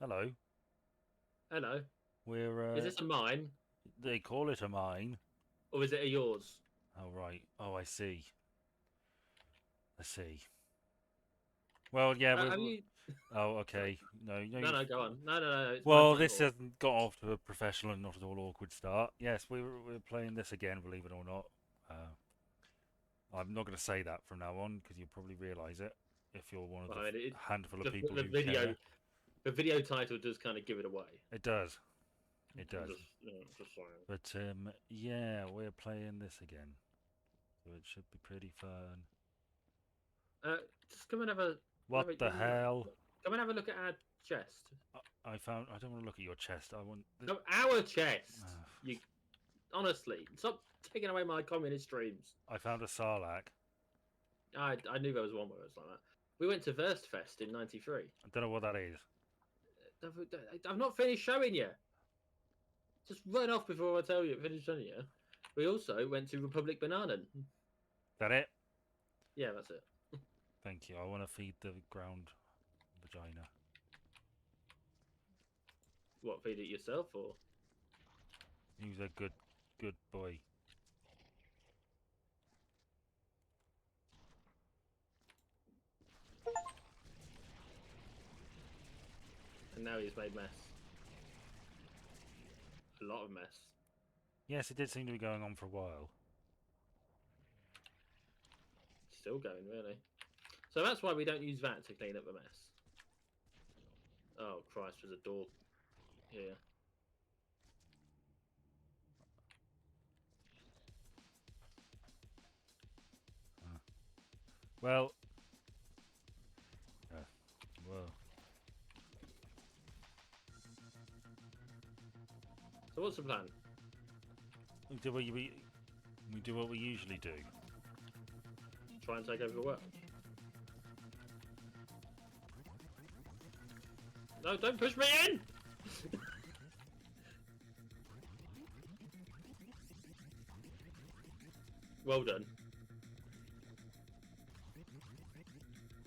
Hello. Hello. We're, Is this a mine they call it a mine. or is it a yours? Oh, right. Oh, I see. I see. Well, yeah, Have you? oh, Sorry. okay. No, no. No, no, go on. No. It's my Well, turn. this Or hasn't got off to a professional and not at all awkward start. Yes, we're playing this again, believe it or not. Uh, I'm not going to say that from now on because you'll probably realise it if you're one of well, the I mean, handful of the people the who video care. the video title does kind of give it away. It does. It I'm does. just saying. But yeah, we're playing this again, so it should be pretty fun. Uh, just come and have a What the hell? come and have a look at our chest. I found. I don't want to look at your chest. I want. No, our chest. Uh, You honestly stop taking away my communist dreams. I found a Sarlacc. I knew there was one where it was like that. We went to Verstfest in '93. I don't know what that is. I've not finished showing you. Just run off before I tell you. Finish telling you. We also went to Republic Banana. That it? Yeah, that's it. Thank you. I want to feed the ground vagina. What, feed it yourself or? He's a good boy. And now he's made mess. A lot of mess. Yes, it did seem to be going on for a while. Still going, really. So that's why we don't use that to clean up the mess. Oh, Christ, there's a door here. Well. Well. So what's the plan? We do what we usually do. Try and take over the world? No, don't push me in! Well done.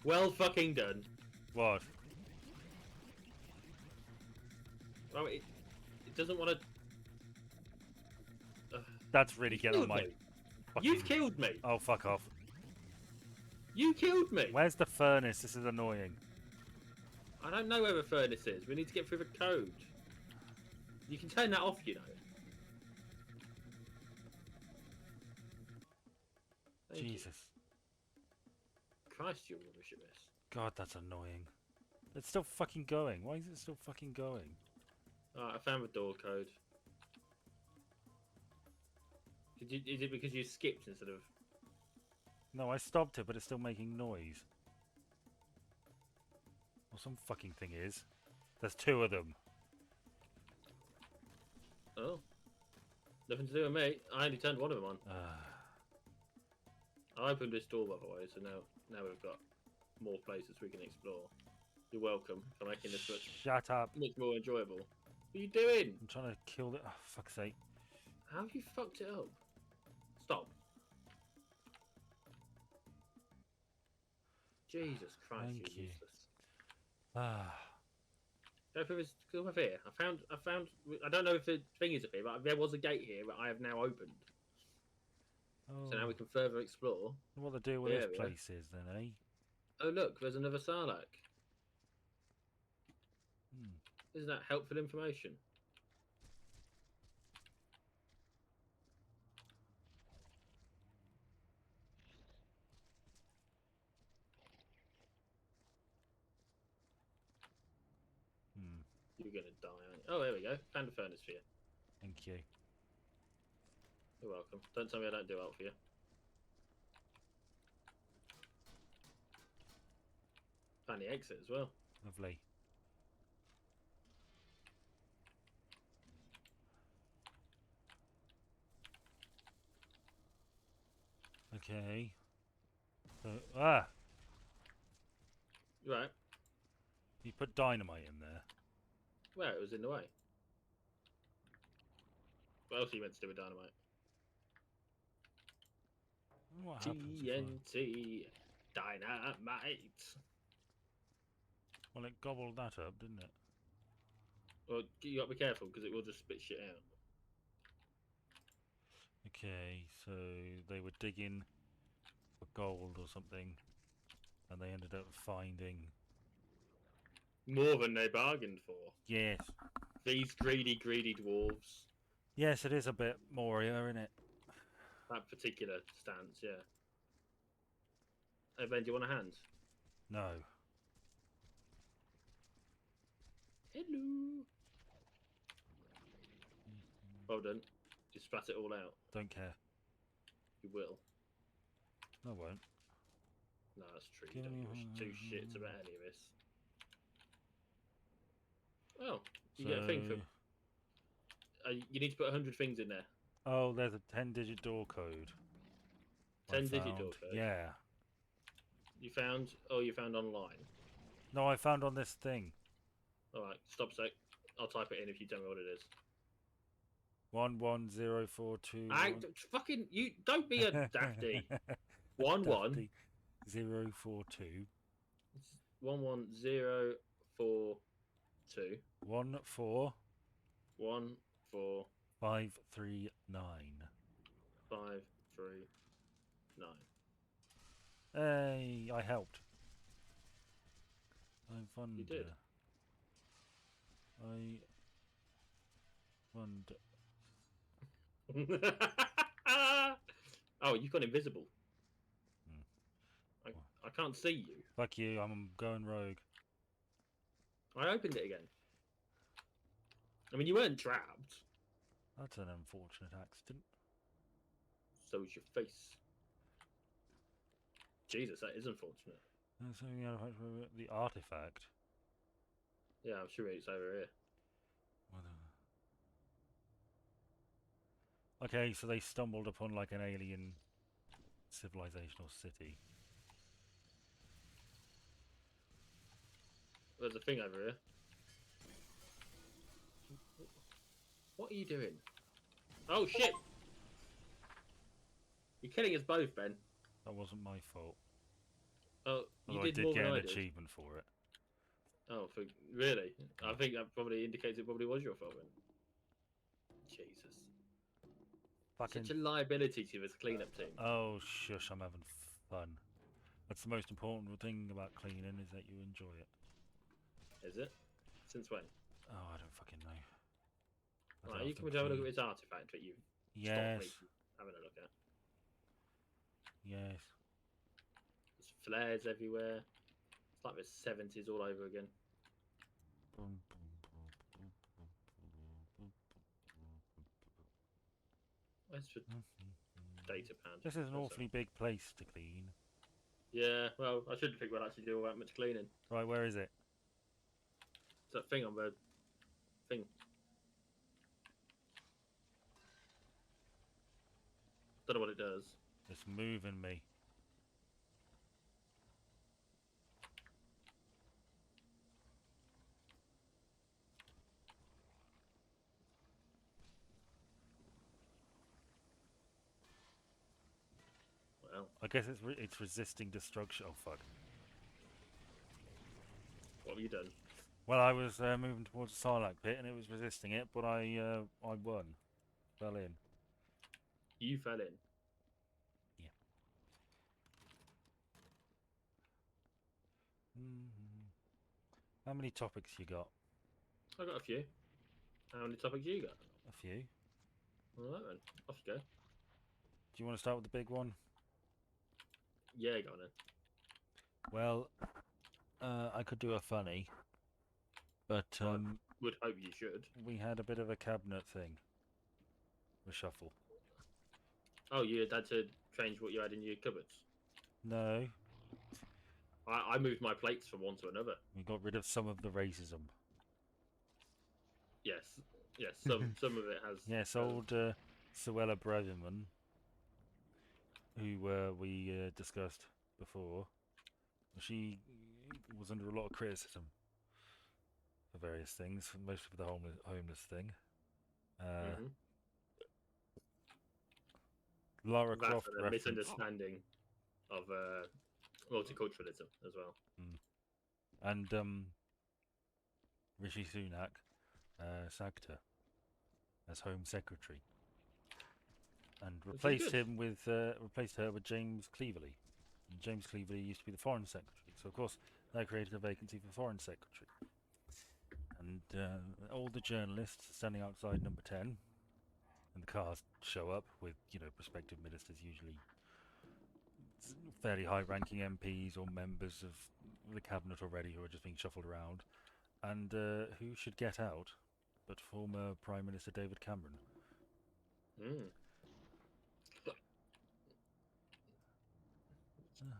Well fucking done. What? Well, it doesn't want to... That's really getting on my. You've killed me. Oh, fuck off. You killed me. Where's the furnace? This is annoying. I don't know where the furnace is. We need to get through the code. You can turn that off, you know. Thank Jesus. You. Christ, you're rubbish at this. God, that's annoying. It's still fucking going. Why is it still fucking going? Alright, I found the door code. Is it because you skipped instead of... No, I stopped it, but it's still making noise. Well, some fucking thing is. There's two of them. Oh. Nothing to do with me. I only turned one of them on. I opened this door, by the way, so now we've got more places we can explore. You're welcome for making this Shut up. much more enjoyable. What are you doing? I'm trying to kill the... Oh, fuck's sake. How have you fucked it up? Stop. Jesus Christ, Thank you're you. useless. Ah. Go through this. Go over here. I found. I don't know if the thing is up here, but there was a gate here that I have now opened. Oh. So now we can further explore. What the deal with this place is then, eh? Oh look, there's another Sarlacc. Hmm. Isn't that helpful information? Hmm. You're gonna die, aren't you? Oh, there we go. Found a furnace for you. Thank you. You're welcome. Don't tell me I don't do out for you. Found the exit as well. Lovely. Okay. So, Right. you put dynamite in there. Well, it was in the way. What else are you meant to do with dynamite? What happens if I... TNT dynamite. Well, it gobbled that up, didn't it? Well, you got to be careful because it will just spit shit out. Okay, so they were digging for gold or something, and they ended up finding. More than they bargained for. Yes. These greedy, greedy dwarves. Yes, it is a bit more, isn't it? That particular stance, yeah. Hey, Ben, do you want a hand? No. Hello. Well done. You spat it all out. Don't care. You will. I won't. No, that's true. You don't give two shits about any of this. Oh, you get a thing for. You need to put 100 things in there. Oh, there's a 10-digit door code. 10-digit door code. Yeah. You found? Oh, you found online. No, I found on this thing. All right, stop a sec. I'll type it in if you tell me what it is. 110421. Fucking you! Don't be a dafty. 11 042 11042 14 14 539. 539. Hey, I helped. I found. You did. I found. Oh, you've gone invisible. Hmm. I can't see you. Fuck you! I'm going rogue. I opened it again. I mean, you weren't trapped. That's an unfortunate accident. So is your face. Jesus, that is unfortunate. The artifact. Yeah, I'm sure it's over here. Okay, so they stumbled upon like an alien civilization or city. There's a thing over here. What are you doing? Oh shit! You're killing us both, Ben. That wasn't my fault. Oh, you Although did I more did get than an I did. achievement for it. Oh, really? I think that probably indicates it probably was your fault then. Jesus. Fucking. Such a liability to this cleanup team. Oh shush! I'm having fun. That's the most important thing about cleaning is that you enjoy it. Is it? Since when? Oh, I don't fucking know. Right, you can have a look at this artifact that you stopped me Yes. from having a look at. Yes. There's flares everywhere. It's like the 70s all over again. Where's the data pad? This is an awfully big place to clean. Yeah, well, I shouldn't think we'll actually do all that much cleaning. Right, where is it? It's that thing on the thing. Don't know what it does. It's moving me. Well, I guess it's resisting destruction. Oh fuck. what have you done? Well, I was moving towards the Sarlacc pit and it was resisting it, but I won. Fell in. You fell in. Yeah. How many topics you got? I got a few. How many topics you got? A few. All right then, off you go. Do you want to start with the big one? Yeah, go on then. Well, I could do a funny, but I would hope you should. we had a bit of a cabinet thing. Reshuffle. Oh, you had to change what you had in your cupboards. No, I moved my plates from one to another. we got rid of some of the racism. Yes, yes. Some of it has. Yes, old Suella Braverman, who we discussed before, she was under a lot of criticism for various things, mostly for the homeless thing. Lara That's Croft a reference. misunderstanding of multiculturalism as well. And Rishi Sunak Sagter as Home Secretary, and Which is replaced good. him with replaced her with James Cleverly. And James Cleverly used to be the Foreign Secretary, so of course that created a vacancy for Foreign Secretary. And all the journalists standing outside number 10, and the cars show up with, prospective ministers, usually fairly high-ranking MPs or members of the cabinet already who are just being shuffled around. And who should get out but former Prime Minister David Cameron? Mm.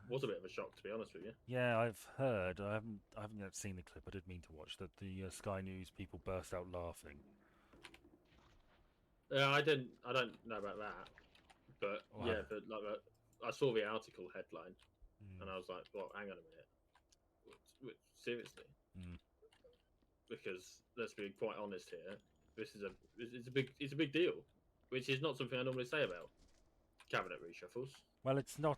Was a bit of a shock, to be honest with you. Yeah, I've heard. I haven't yet seen the clip. I did mean to watch that. The Sky News people burst out laughing. Yeah, I don't know about that, but Wow. yeah, but like I saw the article headline, and Mm, I was like, "Well, hang on a minute, seriously?" mm. Because let's be quite honest here, this is it's a big deal, which is not something I normally say about cabinet reshuffles. Well, it's not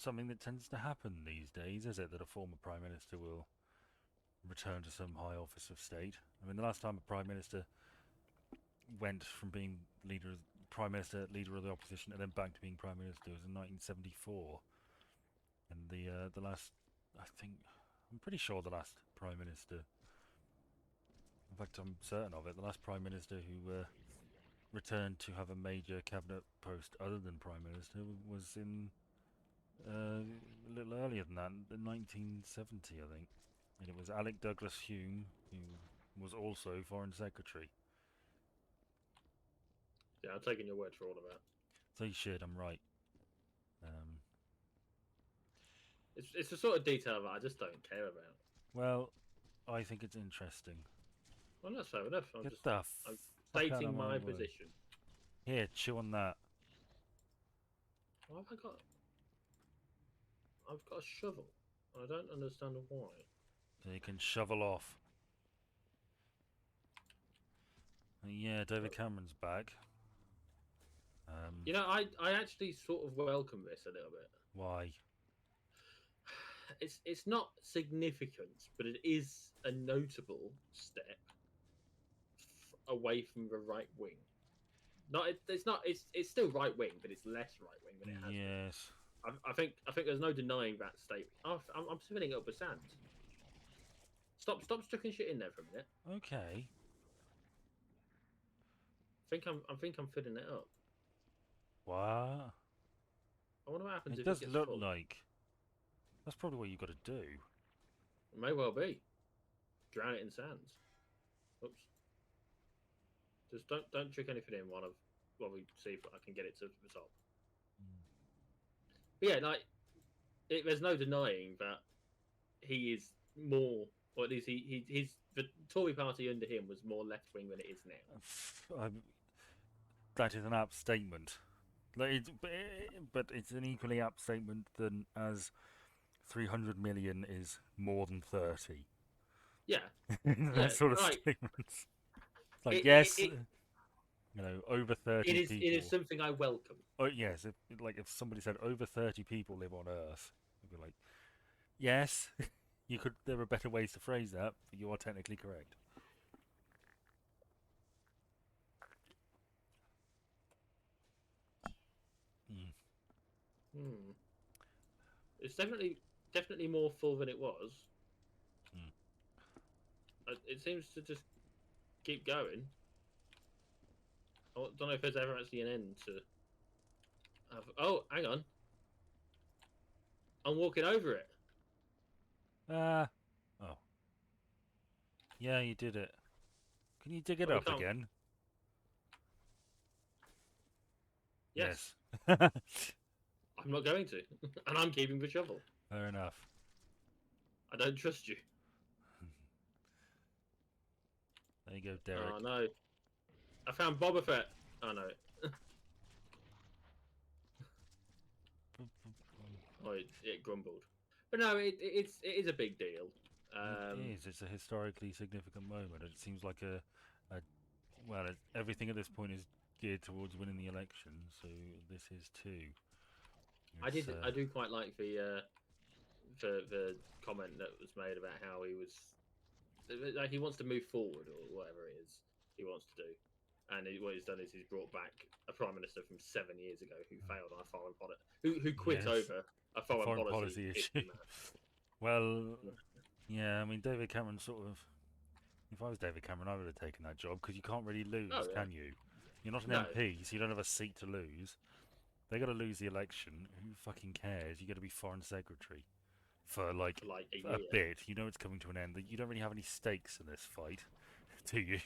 something that tends to happen these days, is it? That a former prime minister will return to some high office of state. I mean, the last time a prime minister went from being prime minister, leader of the opposition, and then back to being prime minister was in 1974. And the last, I'm pretty sure the last prime minister. In fact, I'm certain of it. The last prime minister who returned to have a major cabinet post other than prime minister was in a little earlier than that, in 1970, I think. And it was Alec Douglas Hume, who was also foreign secretary. Yeah, I'm taking your word for all of that. So you should, I'm right. Um, It's the sort of detail that I just don't care about. well, I think it's interesting. Well, that's fair enough. Get the I'm fuck out of stating my my way. position. Here, chew on that. What have I got? I've got a shovel. I don't understand why. So you can shovel off. Yeah, David Cameron's back. You know, I actually sort of welcome this a little bit. Why? It's not significant, but it is a notable step away from the right wing. It's not. It's still right wing, but it's less right wing than it has been. Yes. I think there's no denying that statement. Oh, I'm filling it up with sand. Stop sticking shit in there for a minute. Okay. I think I'm filling it up. What? I wonder what happens It if does it gets look full. like. That's probably what you've got to do. It may well be. Drown it in sand. Oops. Just don't trick anything in while we see if I can get it to the top. But yeah, like there's no denying that he is more, or at least he's the Tory party under him was more left wing than it is now. That is an apt statement. But it's an equally apt statement than as 300 million is more than 30. Yeah, That sort of right. statements. Like, It- yes, it- over 30 It is people. it is something I welcome. Oh, yes, if somebody said over 30 people live on Earth, I'd be like, yes, you could. There are better ways to phrase that, but you are technically correct. Mm. Hmm. It's definitely more full than it was. Mm. It seems to just keep going. I don't know if there's ever actually an end to. Oh, hang on. I'm walking over it. Oh. Yeah, you did it. Can you dig it Oh, we up can't. again? Yes. Yes. I'm not going to, and I'm keeping the shovel. Fair enough. I don't trust you. There you go, Derek. Oh no! I found Boba Fett. Oh no! Oh, it grumbled. But no, it is a big deal. It is. It's a historically significant moment. It seems like everything at this point is geared towards winning the election. So this is too. I do quite like the comment that was made about how he was like he wants to move forward or whatever it is he wants to do. And what he's done is he's brought back a prime minister from 7 years ago who failed on a foreign policy, who quit Yes, over a foreign policy issue. issue. Well, yeah, I mean, David Cameron sort of. If I was David Cameron, I would have taken that job because you can't really lose, Oh, yeah. can you? You're not an No. MP, so you don't have a seat to lose. They got to lose the election. Who fucking cares? You got to be foreign secretary for like a a year. bit. You know it's coming to an end. You don't really have any stakes in this fight, do you?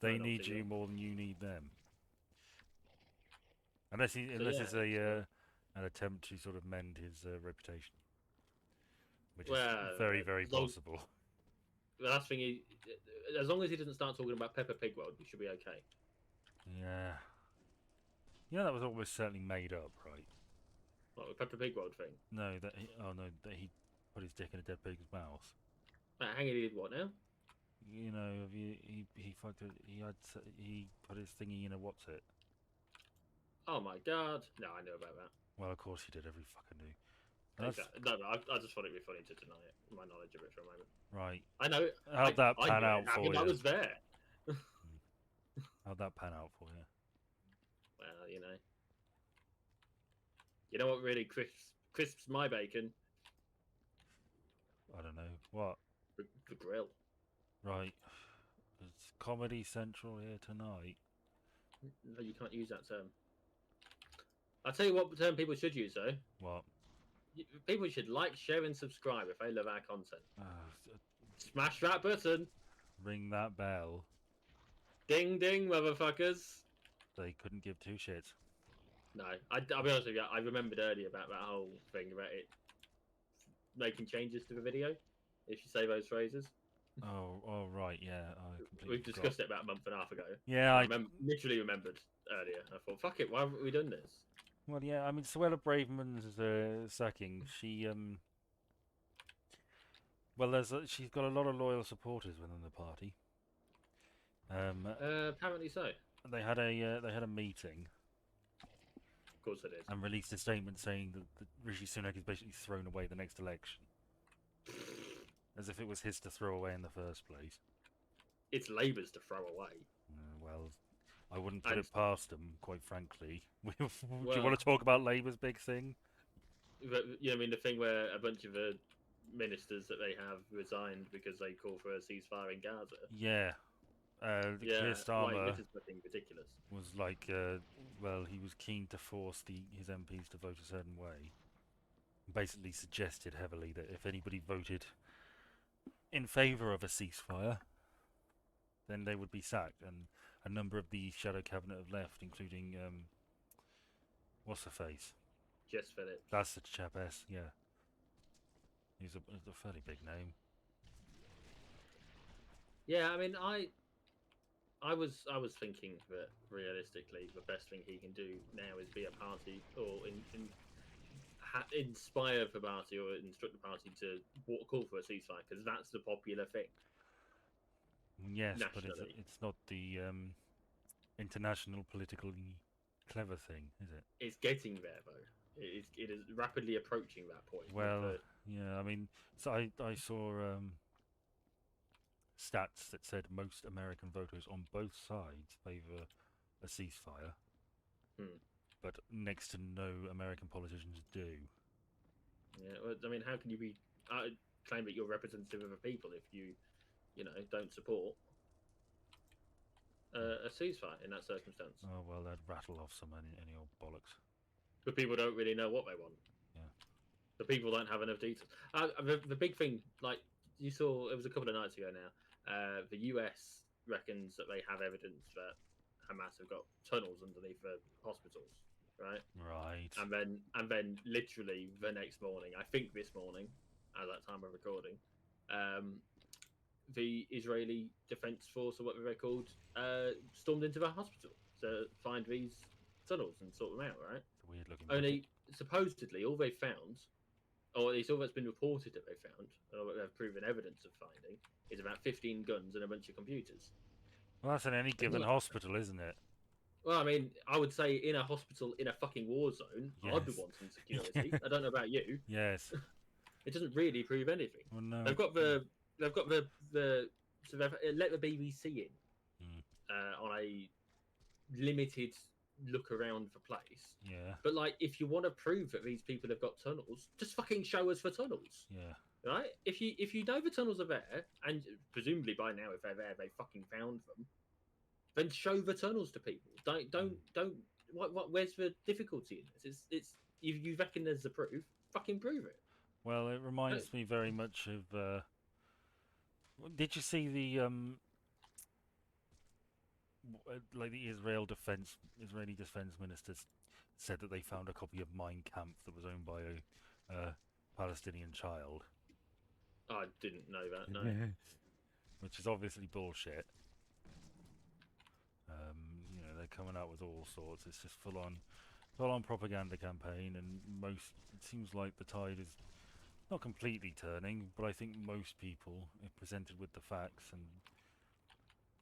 They not need too you much. more than you need them. Unless So, it's yeah, an attempt to sort of mend his reputation, which is well, very, very as long- possible. the last thing as long as he doesn't start talking about Peppa Pig World, we should be okay. Yeah. You know that was almost certainly made up, right? What, the Peppa Pig World thing? No, that he put his dick in a dead pig's mouth. Hanging did what now? You know, he fucked it. He put his thingy in a what's it? Oh my god! No, I know about that. Well, of course he did. Every fucker knew. And that's- Exactly. No, I just thought it'd be funny to deny it, my knowledge of it for a moment. Right. I know. How'd that I pan knew out it. I for mean, I you? was there. How'd that pan out for you? Well, you know what really crisps my bacon? I don't know. What? The grill. Right. It's Comedy Central here tonight. No, you can't use that term. I'll tell you what term people should use though. What? People should like, share, and subscribe if they love our content. Uh, Smash that button. ring that bell. Ding ding, motherfuckers. They couldn't give two shits. No, I'll be honest with you. I remembered earlier about that whole thing about it making changes to the video if you say those phrases. Oh, right, yeah. I completely We've forgot. discussed it about a month and a half ago. Yeah, I literally remembered earlier. I thought, fuck it, why haven't we done this? Well, yeah. I mean, Suella Braverman's sacking. Well, she's got a lot of loyal supporters within the party. Apparently so. Of They had a meeting course it is. and released a statement saying that Rishi Sunak is basically thrown away the next election, as if it was his to throw away in the first place. It's Labour's to throw away. Well, I wouldn't put And- it past them, quite frankly. Do you Well- want to talk about Labour's big thing? But, I mean, the thing where a bunch of the ministers that they have resigned because they call for a ceasefire in Gaza. Yeah. Keir Yeah, Starmer like, this is fucking ridiculous. was like, well, he was keen to force his MPs to vote a certain way. Basically suggested heavily that if anybody voted in favour of a ceasefire, then they would be sacked. And a number of the shadow cabinet have left, including, what's her face? Jess Phillips. That's the chap S, yeah. He's a fairly big name. Yeah, I mean, I was thinking that realistically, the best thing he can do now is be a party or inspire the party or instruct the party to call for a ceasefire because that's the popular thing. Yes, but Nationally. it's not the international politically clever thing, is it? It's getting there though. It is rapidly approaching that point. Well, yeah, I mean, so I saw stats that said most American voters on both sides favour a ceasefire, but next to no American politicians do. Yeah, well, I mean, how can you claim that you're representative of the people if you don't support a ceasefire in that circumstance? Oh well, they'd rattle off some any old bollocks. But people don't really know what they want. Yeah. The people don't have enough details. The big thing, like you saw, it was a couple of nights ago now. The US reckons that they have evidence that Hamas have got tunnels underneath the hospitals, right? Right. And then literally the next morning, I think this morning, at that time of recording, the Israeli Defense Force, or whatever they're called, stormed into the hospital to find these tunnels and sort them out, right? It's a weird looking. Only supposedly all they found, or at least all that's been reported that they found, or what they've proven evidence of finding, is about 15 guns and a bunch of computers. Well, that's in any given not- hospital, isn't it? Well, I mean, I would say in a hospital in a fucking war zone, I'd be Yes. wanting security. I don't know about you. Yes. It doesn't really prove anything. Well, no. They've got the they've got so they've let the BBC in Mm. on a limited look around the place. Yeah, But like, if you want to prove that these people have got tunnels, just fucking show us the tunnels, yeah. right? If you know the tunnels are there, and presumably by now, if they're there, they fucking found them, then show the tunnels to people. Don't. What? Where's the difficulty in this? It's you reckon there's the proof? Fucking prove it. Well, it reminds me very much of. Did you see the like the Israeli defense ministers said that they found a copy of Mein Kampf that was owned by a Palestinian child, I didn't know that. No. which is obviously bullshit. You know, they're coming out with all sorts. It's just full on propaganda campaign, and it seems like the tide is not completely turning, but I think most people, if presented with the facts and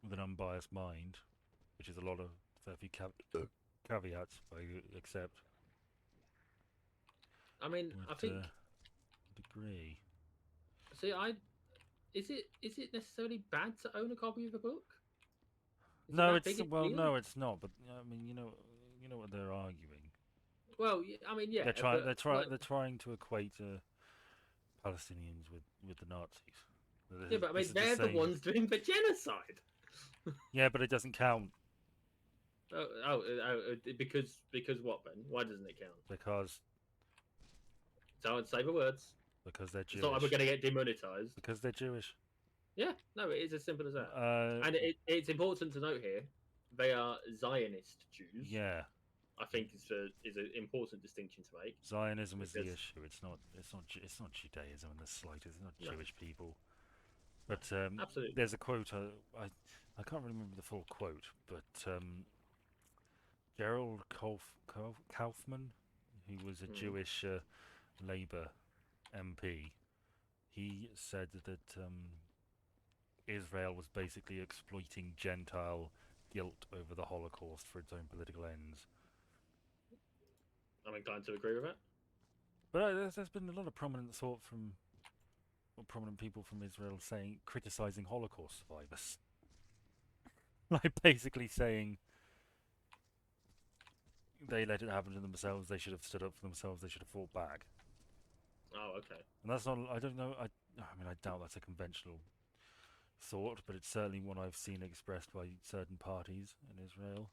with an unbiased mind, which is a lot of fair few caveats I accept, I mean, I think. would agree. See, is it necessarily bad to own a copy of a book? Is it No, that it's big a well, deal? no, it's not. But I mean, you know what they're arguing. Well, I mean, yeah. They're trying to equate Palestinians with the Nazis. Yeah, but I mean, This is they're the same. ones doing the genocide. Yeah, but it doesn't count Because what then? Why doesn't it count? because Don't say the words. they're It's not like we're Jewish. going to get demonetized. Because they're Jewish. Yeah, no, it is as simple as that. Uh, And it's important to note here, they are Zionist Jews. yeah, I think is an important distinction to make. Zionism is the Because- issue. It's not Judaism in the slightest. It's not No. Jewish people. But Absolutely. there's a quote. I can't remember the full quote, but Gerald Kaufman, who was a Jewish Labour MP, he said that Israel was basically exploiting Gentile guilt over the Holocaust for its own political ends. I'm inclined to agree with that. But there's been a lot of prominent thought from prominent people from Israel criticizing Holocaust survivors, like basically saying they let it happen to themselves. They should have stood up for themselves. They should have fought back. Oh, okay. And that's not. I don't know. I mean, I doubt that's a conventional thought, but it's certainly one I've seen expressed by certain parties in Israel.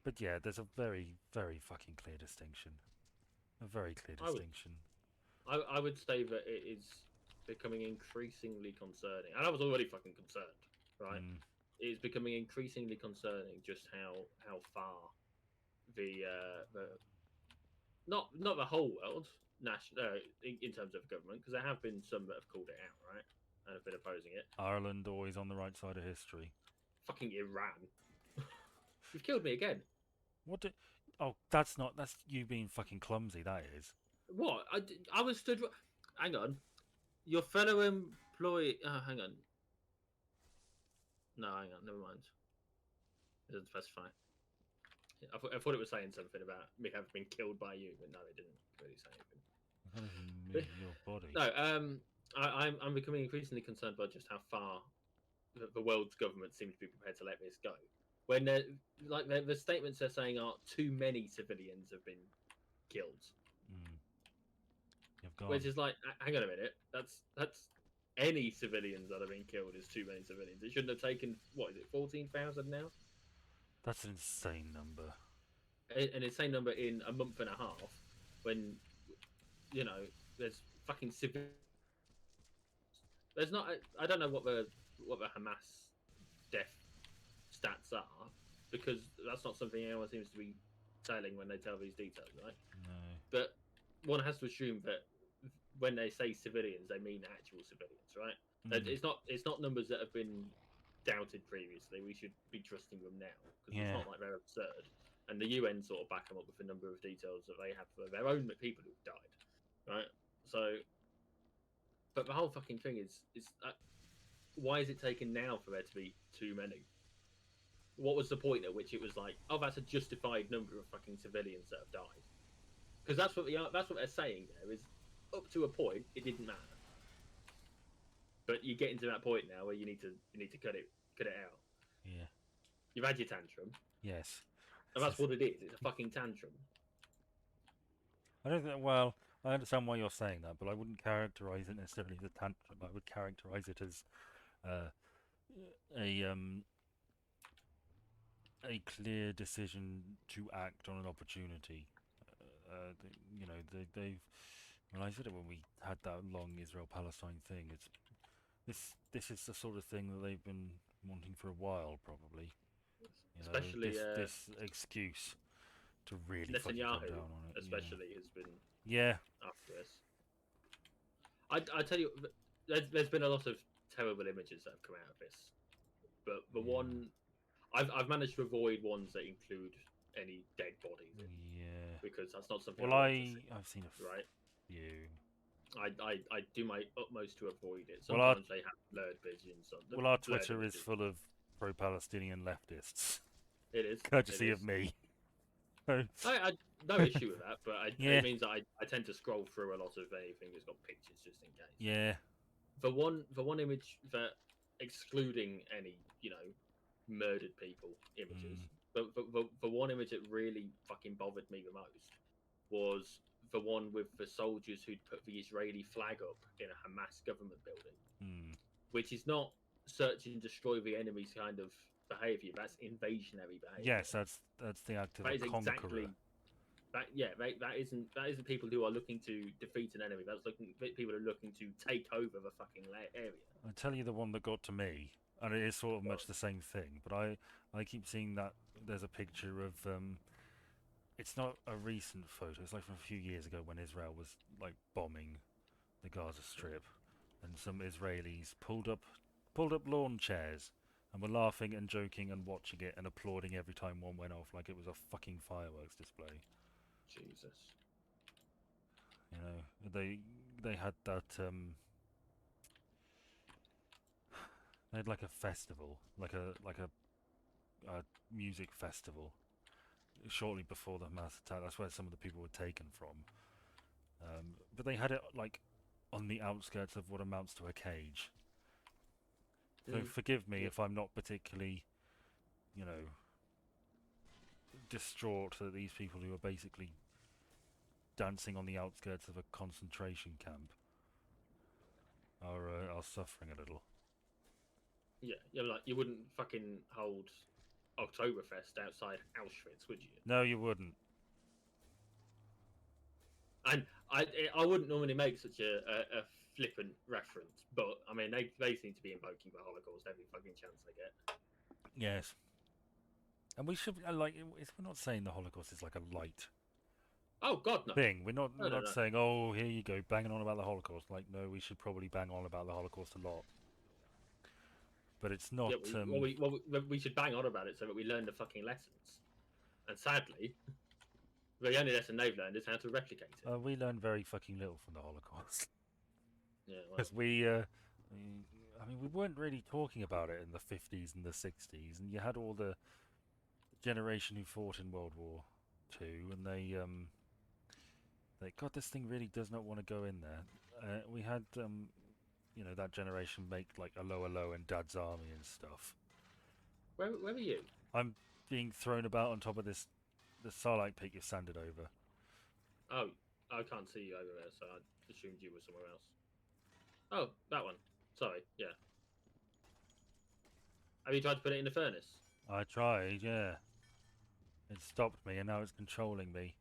But yeah, there's a very, very fucking clear distinction. A very clear distinction. I would say that it is becoming increasingly concerning, and I was already fucking concerned, right? Mm. It is becoming increasingly concerning just how far the not the whole world in terms of government, because there have been some that have called it out, right, and have been opposing it. Ireland always on the right side of history. Fucking Iran. You've killed me again. What? Oh, that's you being fucking clumsy. That is. What? I was stood. Hang on. Your fellow employee. Hang on. No, hang on. Never mind. It doesn't specify. I thought it was saying something about me having been killed by you, but no, it didn't really say anything. I can't even move your body. No, I'm becoming increasingly concerned by just how far the world's government seems to be prepared to let this go. When the statements they're saying are too many civilians have been killed. You've gone. Which is like, hang on a minute, that's any civilians that have been killed is too many civilians. It shouldn't have taken, what is it, 14,000 now? That's an insane number. An insane number in a month and a half, when, you know, there's fucking civilians. There's not, I don't know what the Hamas death stats are, because that's not something anyone seems to be telling when they tell these details, right? No. But one has to assume that when they say civilians, they mean actual civilians, right? Mm. It's not numbers that have been doubted previously. We should be trusting them now, because Yeah. it's not like they're absurd. And the UN sort of back them up with a number of details that they have for their own people who've died, right? So, but the whole fucking thing is why is it taken now for there to be too many? What was the point at which it was like, oh, that's a justified number of fucking civilians that have died? Because that's what they're saying there is, up to a point, it didn't matter. But you're getting to that point now where you need to cut it out. Yeah. You've had your tantrum, Yes. and that's what it is. It's a fucking tantrum. I don't think. Well, I understand why you're saying that, but I wouldn't characterize it necessarily as a tantrum. I would characterize it as uh, a a clear decision to act on an opportunity. You know, they've. Well, I said it when we had that long Israel-Palestine thing. It's this is the sort of thing that they've been wanting for a while, probably. You know, Especially this excuse to really fucking come Netanyahu, down on it. especially has been Yeah. after this. I tell you, there's been a lot of terrible images that have come out of this, but the Yeah. one I've managed to avoid ones that include any dead bodies in, Yeah. because that's not something Well, I want to see, I've seen a right? few. I do my utmost to avoid it. Well, our Sometimes they have blurred visions. well, our Blurred Twitter is images. full of pro-Palestinian leftists, It is courtesy it of is. me. I no issue with that, but Yeah. it means that I tend to scroll through a lot of anything that's got pictures just in case. Yeah. The one image that, excluding any murdered people images, but the one image that really fucking bothered me the most was the one with the soldiers who'd put the Israeli flag up in a Hamas government building, which is not search and destroy the enemy's kind of behavior. That's invasionary behavior. Yes, that's the act of That a is conqueror. exactly that isn't people who are looking to defeat an enemy. That's people are looking to take over the fucking area. I tell you the one that got to me, and it is sort of much the same thing. But I keep seeing that there's a picture of it's not a recent photo. It's like from a few years ago when Israel was like bombing the Gaza Strip, and some Israelis pulled up lawn chairs and were laughing and joking and watching it and applauding every time one went off like it was a fucking fireworks display. Jesus. You know, they had that they had like a festival, like a music festival shortly before the mass attack. That's where some of the people were taken from. But they had it like on the outskirts of what amounts to a cage. So forgive me if I'm not particularly, you know, distraught that these people who are basically dancing on the outskirts of a concentration camp are suffering a little. Yeah, like you wouldn't fucking hold Oktoberfest outside Auschwitz, would you? No, you wouldn't. And I wouldn't normally make such a flippant reference, but I mean they seem to be invoking the Holocaust every fucking chance they get. Yes. And we should like we're not saying the Holocaust is like a light Oh God, no. thing. We're not No. saying, oh, here you go, banging on about the Holocaust. Like, no, we should probably bang on about the Holocaust a lot. But it's not. Yeah, we should bang on about it so that we learn the fucking lessons. And sadly, the only lesson they've learned is how to replicate it. We learned very fucking little from the Holocaust. Yeah, Because I mean, we weren't really talking about it in the 50s and the 60s, and you had all the generation who fought in World War II, and they God, this thing really does not want to go in there. We had you know, that generation make like a low and Dad's Army and stuff. Where were you? I'm being thrown about on top of the Sarlacc peak you've sanded over. Oh, I can't see you over there, so I assumed you were somewhere else. Oh, that one. Sorry, yeah. Have you tried to put it in the furnace? I tried, yeah. It stopped me and now it's controlling me.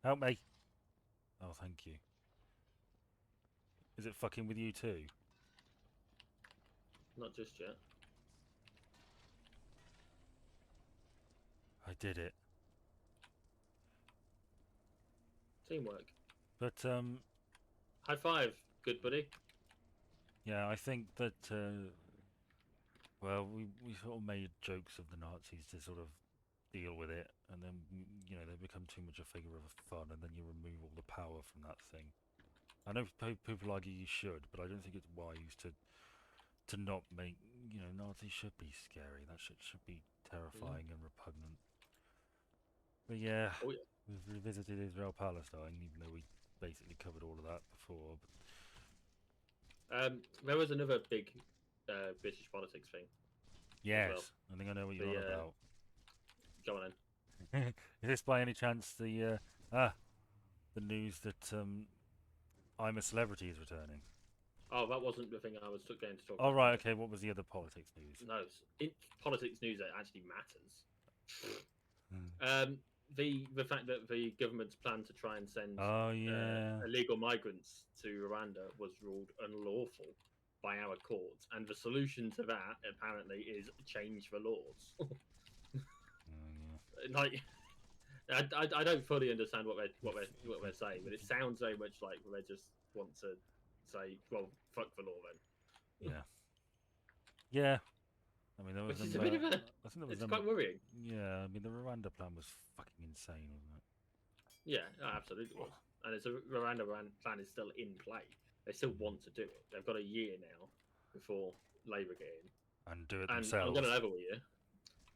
Help me! Oh, thank you. Is it fucking with you too? Not just yet. I did it. Teamwork. But, High five, good buddy. yeah, I think that, well, we sort of made jokes of the Nazis to sort of deal with it, and then, you know, they become too much a figure of fun, and then you remove all the power from that thing. I know people argue you should, but I don't think it's wise to not make, you know, Nazis should be scary. That shit should be terrifying and repugnant. But yeah, Oh, yeah. we've revisited Israel-Palestine, even though we basically covered all of that before. But There was another big British politics thing as well. Yes, I think I know what you're The on about. go on then. Is this by any chance the news that I'm a Celebrity is returning? Oh, that wasn't the thing I was going to talk Oh about. right, okay. What was the other politics news? No, politics news that actually matters. Hmm. The fact that the government's plan to try and send Oh yeah. illegal migrants to Rwanda was ruled unlawful by our courts, and the solution to that apparently is change the laws. Oh, Like, I don't fully understand what they're saying, but it sounds very much like they just want to say, well, fuck the law then, yeah. Yeah. Yeah. I mean, there was which is some. a bit of a. I think there was It's some. quite worrying. Yeah. I mean, the Rwanda plan was fucking insane, wasn't it? Yeah, it absolutely was. And it's a Rwanda plan is still in play. They still want to do it. They've got a year now before Labour get in, And do it and I'm themselves. going to level with you.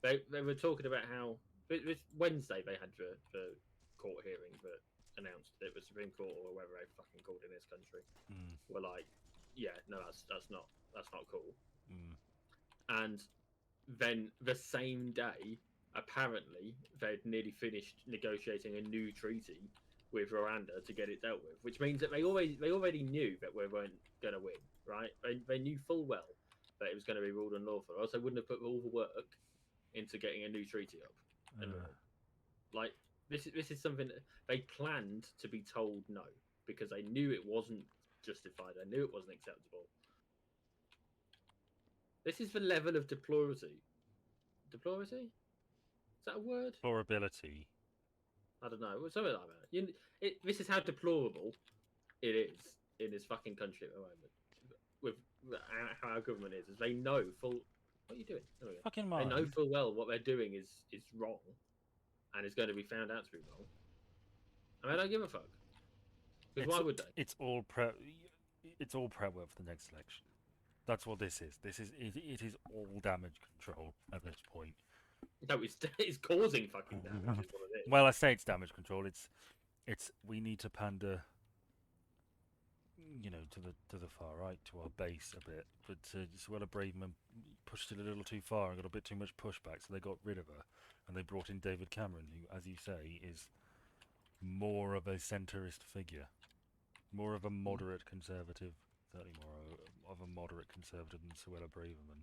They were talking about how this Wednesday they had the court hearing that announced it. The Supreme Court or whatever they fucking called in this country Mm, were like, yeah, no, that's not cool. mm. And then the same day, apparently, they'd nearly finished negotiating a new treaty with Rwanda to get it dealt with, which means that they already knew that we weren't going to win, right? They knew full well that it was going to be ruled unlawful, or else they wouldn't have put all the work into getting a new treaty up. And like this is something that they planned to be told no because they knew it wasn't justified. They knew it wasn't acceptable. This is the level of deplorability. Deplorability? Is that a word? Deplorability. I don't know. Something like that. This is how deplorable it is in this fucking country at the moment. With how our government is they know full. What are you doing? There we go. Fucking They mind. know full well what they're doing is wrong, and is going to be found out to be wrong. And they don't give a fuck. Because why would they? It's all prep. It's all prep work for the next election. That's what this is. It is all damage control at this point. No, it's causing fucking damage. Is what it is. Well, I say it's damage control. It's we need to pander, to the far right, to our base a bit. But Suella Braverman pushed it a little too far and got a bit too much pushback, so they got rid of her, and they brought in David Cameron, who, as you say, is more of a centrist figure, more of a moderate conservative, certainly more of a moderate conservative than Suella Braverman.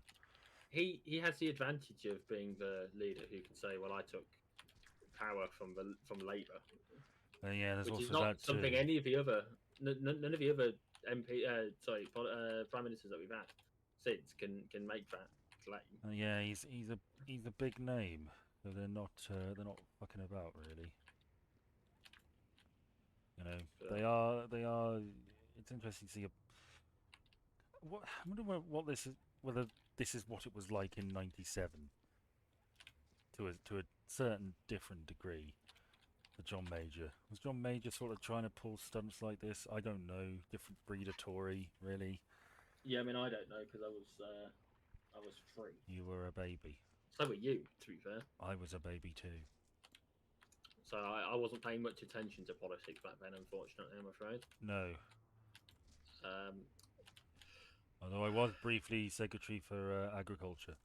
He has the advantage of being the leader who can say, "Well, I took power from Labour." Yeah, there's which also is not that something too. any of the other none of the other prime ministers that we've had since can make that claim. Yeah, he's a big name, so they're not fucking about really. They are. It's interesting to see. I wonder what this is. Whether this is what it was like in '97, to a certain different degree. For John Major, was John Major sort of trying to pull stunts like this? I don't know. Different breed of Tory, really. Yeah, I mean, I don't know because I was free. You were a baby. So were you, to be fair. I was a baby too. So I wasn't paying much attention to politics back then, unfortunately. I'm afraid. No. Um, Although I was briefly secretary for agriculture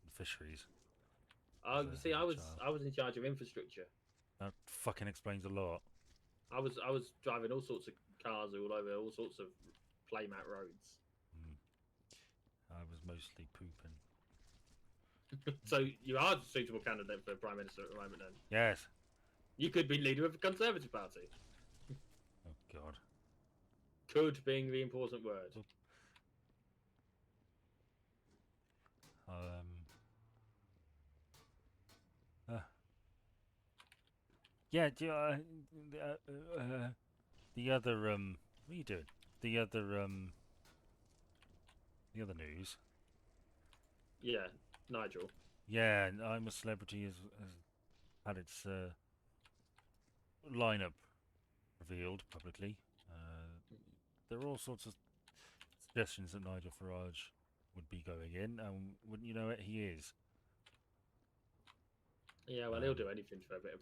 and fisheries. see, I was child. in charge of infrastructure. That fucking explains a lot. I was driving all sorts of cars all over all sorts of playmat roads. Mm. I was mostly pooping. So you are a suitable candidate for prime minister at the moment. Then Yes. you could be leader of the Conservative Party. Oh God. Could being the important word. Um. Yeah. The other What are you doing? The other news. Yeah, Nigel. Yeah, I'm a Celebrity has had its lineup revealed publicly. There are all sorts of suggestions that Nigel Farage would be going in, and wouldn't you know it, he is. Yeah, well, he'll do anything for a bit of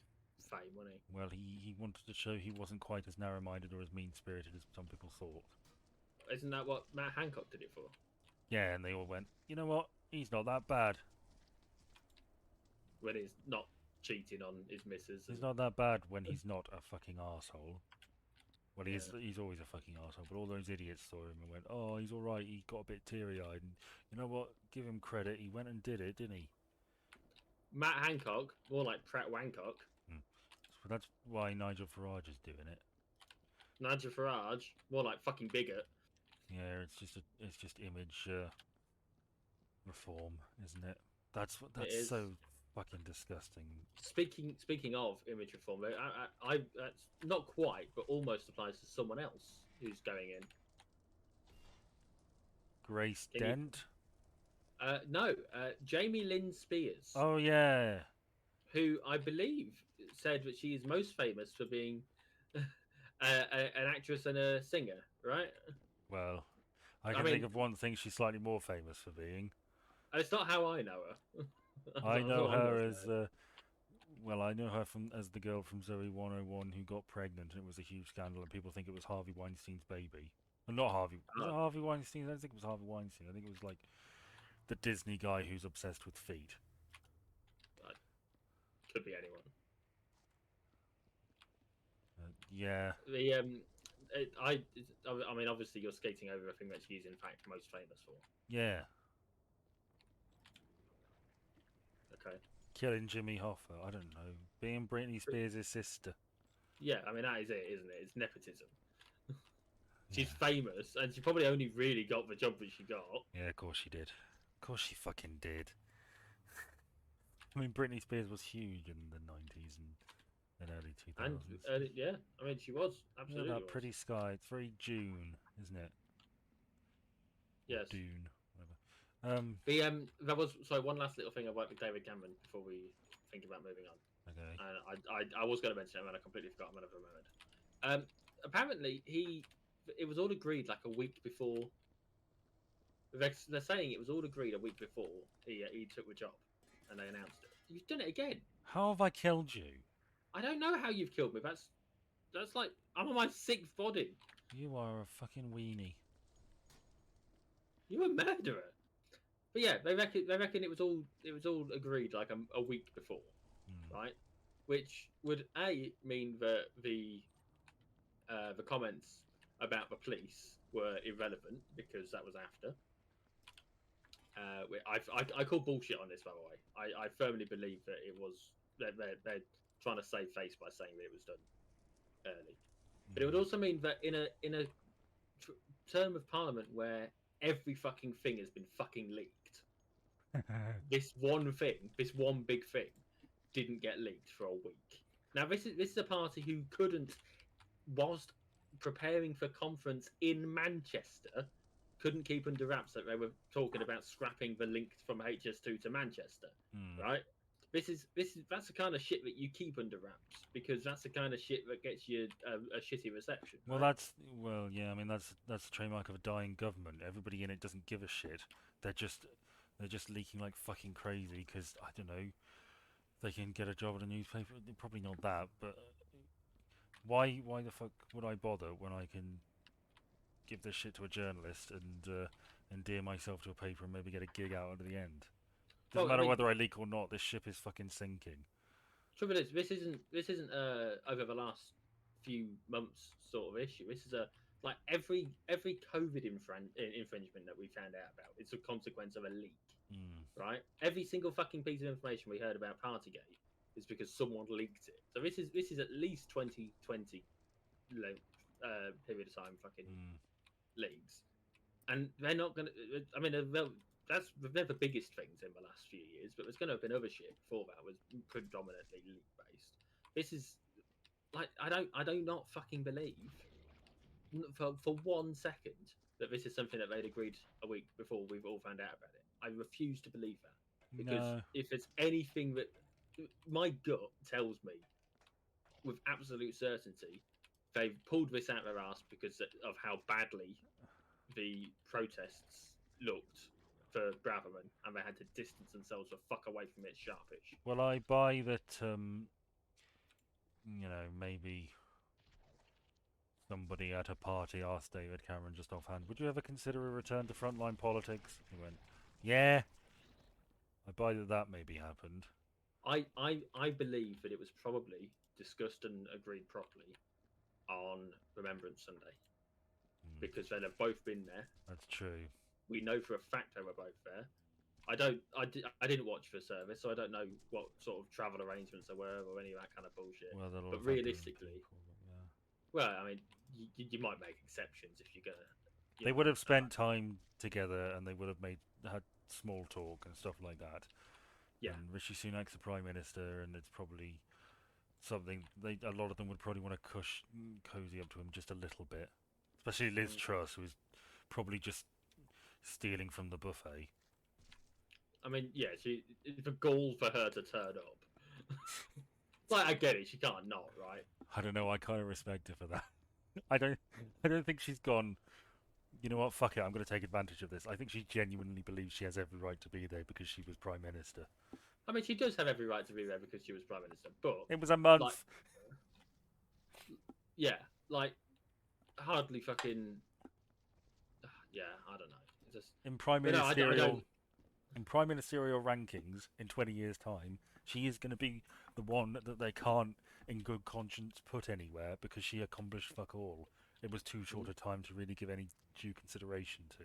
fame, won't he? Well, he wanted to show he wasn't quite as narrow-minded or as mean-spirited as some people thought. Isn't that what Matt Hancock did it for? Yeah, and they all went, you know what? He's not that bad. When he's not cheating on his missus and He's not that bad when he's not a fucking arsehole. Well, yeah. he's always a fucking arsehole, but all those idiots saw him and went, oh, he's alright, he got a bit teary-eyed. And you know what? Give him credit, he went and did it, didn't he? Matt Hancock, more like Pratt Wancock. So that's why Nigel Farage is doing it. Nigel Farage, more like fucking bigot. Yeah, it's just image reform, isn't it? It That's is. so fucking disgusting. Speaking of image reform, I that's not quite, but almost applies to someone else who's going in. Grace Can you? Dent? No, Jamie Lynn Spears, Oh yeah. who I believe said that she is most famous for being an actress and a singer, right? Well, I I can think mean, of one thing she's slightly more famous for being. it's not how I know her. I That's know all I'm her gonna as say. well, I know her from as the girl from Zoe 101 who got pregnant and it was a huge scandal and people think it was Harvey Weinstein's baby. Well, not Harvey. Was it Oh, Harvey Weinstein? I don't think it was Harvey Weinstein. I think it was like the Disney guy who's obsessed with feet. could be anyone. Yeah. The I mean, obviously, you're skating over a thing that she's in fact most famous for. Yeah. Okay. Killing Jimmy Hoffa. I don't know. Being Britney Spears' sister. Yeah, I mean that is it, isn't it? It's nepotism. Yeah. She's famous, and she probably only really got the job that she got. Yeah, of course she did. Of course she fucking did. I mean, Britney Spears was huge in the 90s and early And 2000s. yeah, I mean she was Yeah, absolutely that was. pretty sky. It's very June, isn't it? Or Yes. Dune, whatever. There was sorry one last little thing about David Cameron before we think about moving on. Okay. And I was going to mention it, and I completely forgot. I'm going to remembered. Apparently it was all agreed like a week before. They're saying it was all agreed a week before he took the job, and they announced it. You've done it again. How have I killed you? I don't know how you've killed me. That's like I'm on my sixth body. You are a fucking weenie. You're a murderer. But yeah, they reckon it was all agreed like a week before, Hmm. right? Which would mean that the comments about the police were irrelevant because that was after. I call bullshit on this, by the way. I firmly believe that it was they're trying to save face by saying that it was done early. But it would also mean that in a term of parliament where every fucking thing has been fucking leaked, this one thing, this one big thing, didn't get leaked for a week. Now this is a party who couldn't, whilst preparing for conference in Manchester, couldn't keep under wraps that they were talking about scrapping the link from HS2 to Manchester, right? That's the kind of shit that you keep under wraps because that's the kind of shit that gets you a shitty reception. Well, Right? yeah. I mean, that's the trademark of a dying government. Everybody in it doesn't give a shit. They're just they're just leaking like fucking crazy because I don't know. They can get a job at a newspaper. Probably not that, but why the fuck would I bother when I can give this shit to a journalist and endear myself to a paper and maybe get a gig out at the end? Doesn't Well, I matter mean, whether I leak or not. This ship is fucking sinking. trouble is, this isn't over the last few months sort of issue. This is a like every COVID infringement that we found out about. It's a consequence of a leak, Mm. right? Every single fucking piece of information we heard about Partygate is because someone leaked it. So this is at least 2020 period of time fucking Mm. leaks, and they're not gonna. I mean, they're the biggest things in the last few years, but there's going to have been other shit before that was predominantly leak based. This is like I do not fucking believe for 1 second that this is something that they'd agreed a week before we've all found out about it. I refuse to believe that because No. if it's anything that my gut tells me with absolute certainty, they've pulled this out of their ass because of how badly the protests looked for Braverman, and they had to distance themselves the fuck away from it sharpish. Well, I buy that. You know, maybe Somebody at a party asked David Cameron just offhand, "Would you ever consider a return to frontline politics?" He went, "Yeah, I buy that maybe happened." I believe that it was probably discussed and agreed properly on Remembrance Sunday Hmm, because they'd have both been there. that's true. We know for a fact they were both there. I didn't watch the service, so I don't know what sort of travel arrangements there were or any of that kind of bullshit. Well, there'll But have happened in realistically, people, but yeah. well, I mean, you might make exceptions if you're gonna, you They know, would have spent time together, and they would have had small talk and stuff like that. yeah. And Rishi Sunak's the prime minister, and it's probably something a lot of them would probably want to cozy up to him just a little bit, especially Liz Mm. Truss, who's probably just stealing from the buffet. I mean, yeah, it's a goal for her to turn up. Like, I get it, she can't not, right? I don't know. I kind of respect her for that. I don't. I don't think she's gone. You know what? Fuck it. I'm going to take advantage of this. I think she genuinely believes she has every right to be there because she was prime minister. I mean, she does have every right to be there because she was prime minister, but It was a month. like, yeah, like hardly fucking, yeah, I don't know. It's just, in prime but no, I ministerial don't. in prime ministerial rankings in 20 years' time, she is going to be the one that they can't, in good conscience, put anywhere because she accomplished fuck all. It was too short a time to really give any due consideration to.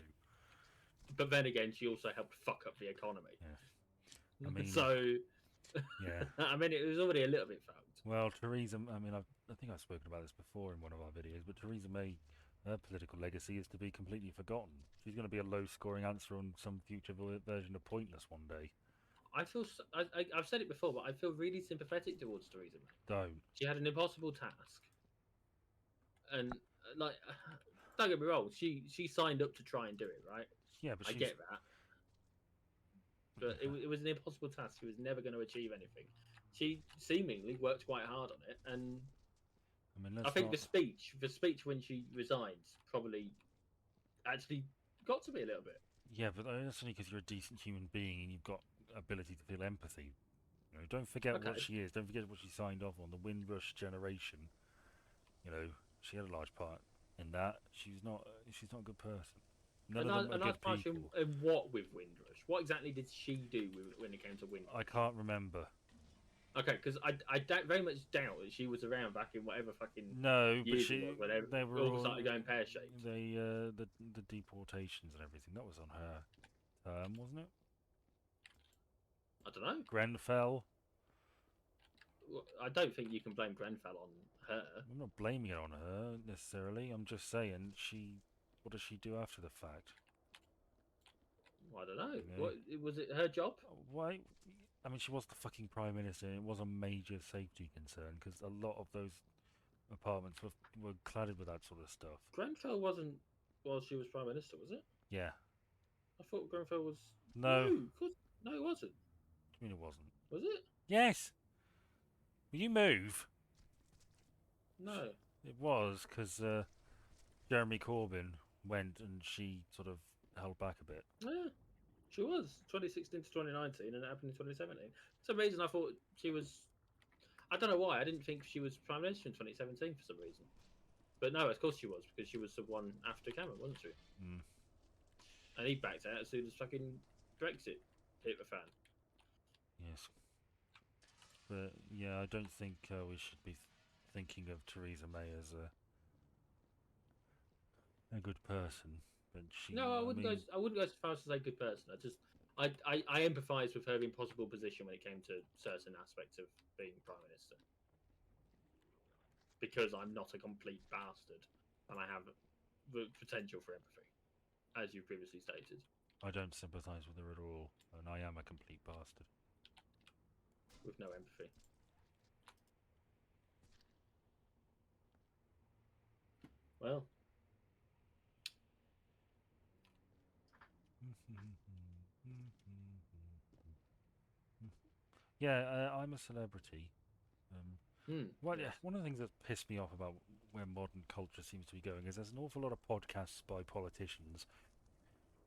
But then again, she also helped fuck up the economy. Yeah. I mean, So, yeah. I mean, it was already a little bit fucked. Well, Theresa, I mean, I think I've spoken about this before in one of our videos, but Theresa May, her political legacy is to be completely forgotten. She's going to be a low-scoring answer on some future version of Pointless one day. I feel, I've said it before, but I feel really sympathetic towards Theresa May. Don't. She had an impossible task, and like, don't get me wrong, she signed up to try and do it, right? Yeah, but I she's. get that, but it was an impossible task. She was never going to achieve anything. She seemingly worked quite hard on it, and I mean, I let's think not. the speech when she resigned probably actually got to me a little bit. Yeah, but that's only because you're a decent human being and you've got ability to feel empathy. You know, don't forget what Okay, she is. Don't forget what she signed off on. The Windrush generation. You know, she had a large part in that. She's not. She's not a good person. None of them are and I was good partial people. in what with Windrush? What exactly did she do when it came to Windrush? I can't remember. Okay, because I very much doubt that she was around back in whatever fucking No, but years it was when they were all all started going pear shaped. the deportations and everything. That was on her term, wasn't it? I don't know. Grenfell. I don't think you can blame Grenfell on her. I'm not blaming it on her necessarily. I'm just saying she. What does she do after the fact? I don't know. You know? What was it? Her job? Why? I mean, she was the fucking prime minister. And it was a major safety concern because a lot of those apartments were cladded with that sort of stuff. Grenfell wasn't while she was prime minister, was it? Yeah. I thought Grenfell was. No. No, it wasn't. I mean, it wasn't. Was it? Yes. Will you move? No. It was because Jeremy Corbyn went and she sort of held back a bit. Yeah, she was 2016 to 2019, and it happened in 2017. For some reason, I thought she was. I don't know why. I didn't think she was prime minister in 2017 for some reason. But no, of course she was because she was the one after Cameron, wasn't she? Mm. And he backed out as soon as fucking Brexit hit the fan. Yes. But yeah, I don't think we should be thinking of Theresa May as a good person. But she. No, I wouldn't mean, go. I wouldn't go so far as to say good person. I empathise with her impossible position when it came to certain aspects of being prime minister. Because I'm not a complete bastard, and I have the potential for empathy, as you previously stated. I don't sympathise with her at all, and I am a complete bastard. With no empathy. Well, Yeah, I'm a celebrity. Well, yeah, yes. one of the things that pissed me off about where modern culture seems to be going is there's an awful lot of podcasts by politicians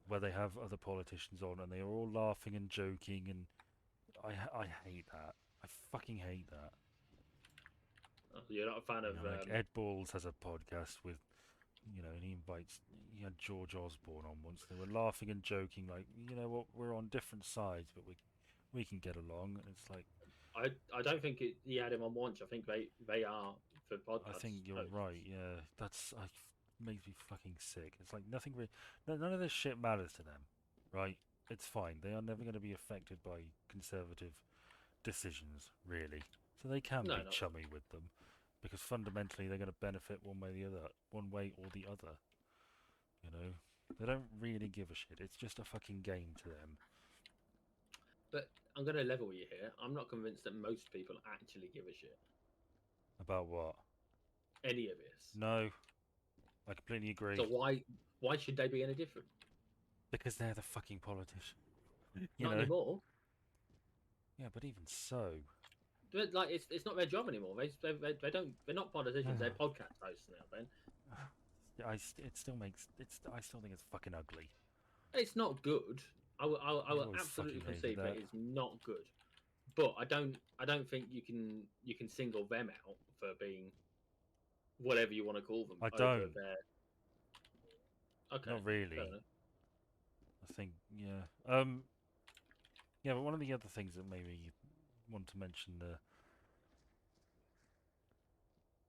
where they have other politicians on and they are all laughing and joking, and I hate that. I fucking hate that. Oh, you're not a fan You of know, like Ed Balls has a podcast with, and he had George Osborne on once. They were laughing and joking, like, you know what, we're on different sides, but we can get along. And it's like, I don't think he had him on once. I think they are for I think podcast you're hosts. right. Yeah, that's makes me fucking sick. It's like nothing really, none of this shit matters to them, right? It's fine. They are never going to be affected by conservative decisions, really. So they can No, be not really. chummy with them, because fundamentally they're going to benefit one way or the other. You know, they don't really give a shit. It's just a fucking game to them. But I'm going to level you here. I'm not convinced that most people actually give a shit. About what? Any of this. No, I completely So agree. why should they be any different? Because they're the fucking politician. You Not know? anymore. Yeah, but even so. But, like it's not their job anymore. They don't. They're not politicians. They're podcast hosts now. Ben, It still I still think it's fucking ugly. it's not good. I I've will always absolutely fucking hated concede that that. it's not good. But I don't think you can single them out for being whatever you want to call them I over don't. their. Okay, Not fair really. enough. I think, yeah. Yeah, but one of the other things that made me want to mention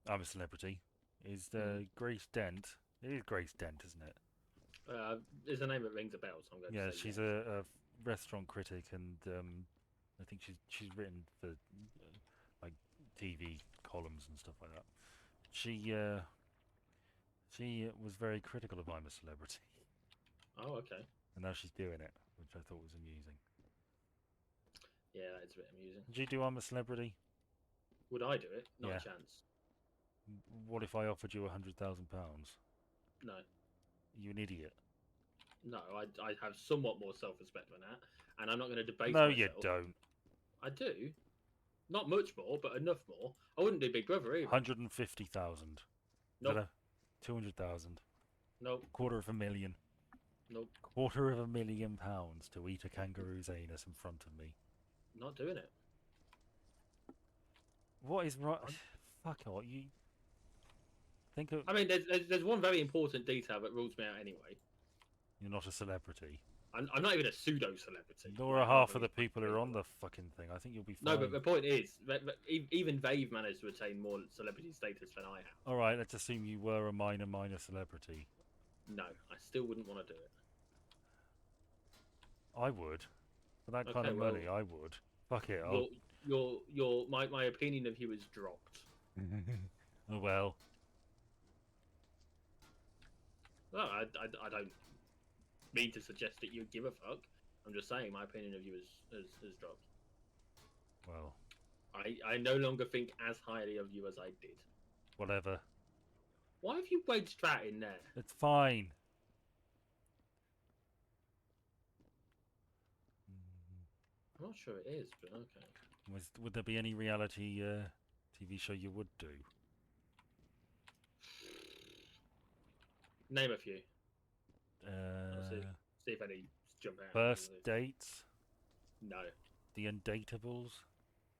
I'm a Celebrity is Mm. Grace Dent. It is Grace Dent, isn't it? There's a name that rings a bell, so I'm going to Yeah, say she's yes. a restaurant critic, and I think she's written for like TV columns and stuff like that. She was very critical of I'm a Celebrity, Oh, okay. and now she's doing it, which I thought was amusing. Yeah, it's a bit amusing. Did you do I'm a Celebrity? Would I do it? Not Yeah. a chance. What if I offered you £100,000? No, You an idiot. no. I have somewhat more self-respect than that, and I'm not going to debase No, you myself. don't. I do. Not much more, but enough more. I wouldn't do Big Brother either. 150,000. Is that Nope. a 200,000? Nope. Quarter of a million. Nope. £250,000 to eat a kangaroo's anus in front of me. Not doing it. What is right? I'm- Fuck all. You think of. I mean, there's one very important detail that rules me out anyway. You're not a celebrity. I'm not even a pseudo celebrity. Nor Like, are I'm not half of going the to get people who are on the fucking thing. I think you'll be No, fine. but the point is, even they've managed to attain more celebrity status than I have. Alright, let's assume you were a minor celebrity. No, I still wouldn't want to do it. I would. For that kind Okay, of well, money, I would. Fuck it. my opinion of you is dropped. Oh well. No, I don't mean to suggest that you give a fuck. I'm just saying my opinion of you has dropped. Well. I no longer think as highly of you as I did. Whatever. Why have you wedged that in there? It's fine. I'm not sure it is, but okay. Would there be any reality TV show you would do? Name a few. I'll see Uh, if any jump out. First Dates? No, The Undateables?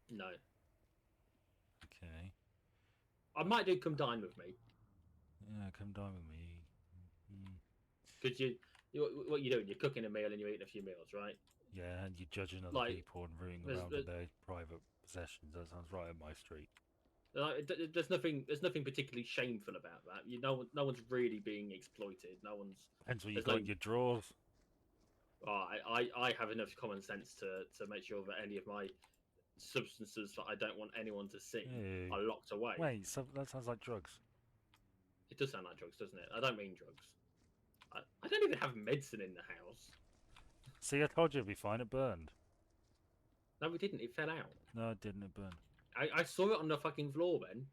no. Okay. I might do Come Dine With Me. Yeah, come dine with me. Mm. Because what you doing? You're cooking a meal and you're eating a few meals, right? Yeah, and you're judging other Like, people and rooting there's- around in there's- their private possessions. That sounds right up my street. There's nothing particularly shameful about that. No one's really being exploited. No one's. Depends what you There's got no. in your drawers. I have enough common sense to make sure that any of my substances that I don't want anyone to see Ew. are locked away. Wait, so that sounds like drugs. It does sound like drugs, doesn't it? I don't mean drugs. I don't even have medicine in the house. See, I told you it'd be fine. It burned. No, we didn't. It fell out. No, it didn't. It burned. I saw it on the fucking floor, Ben.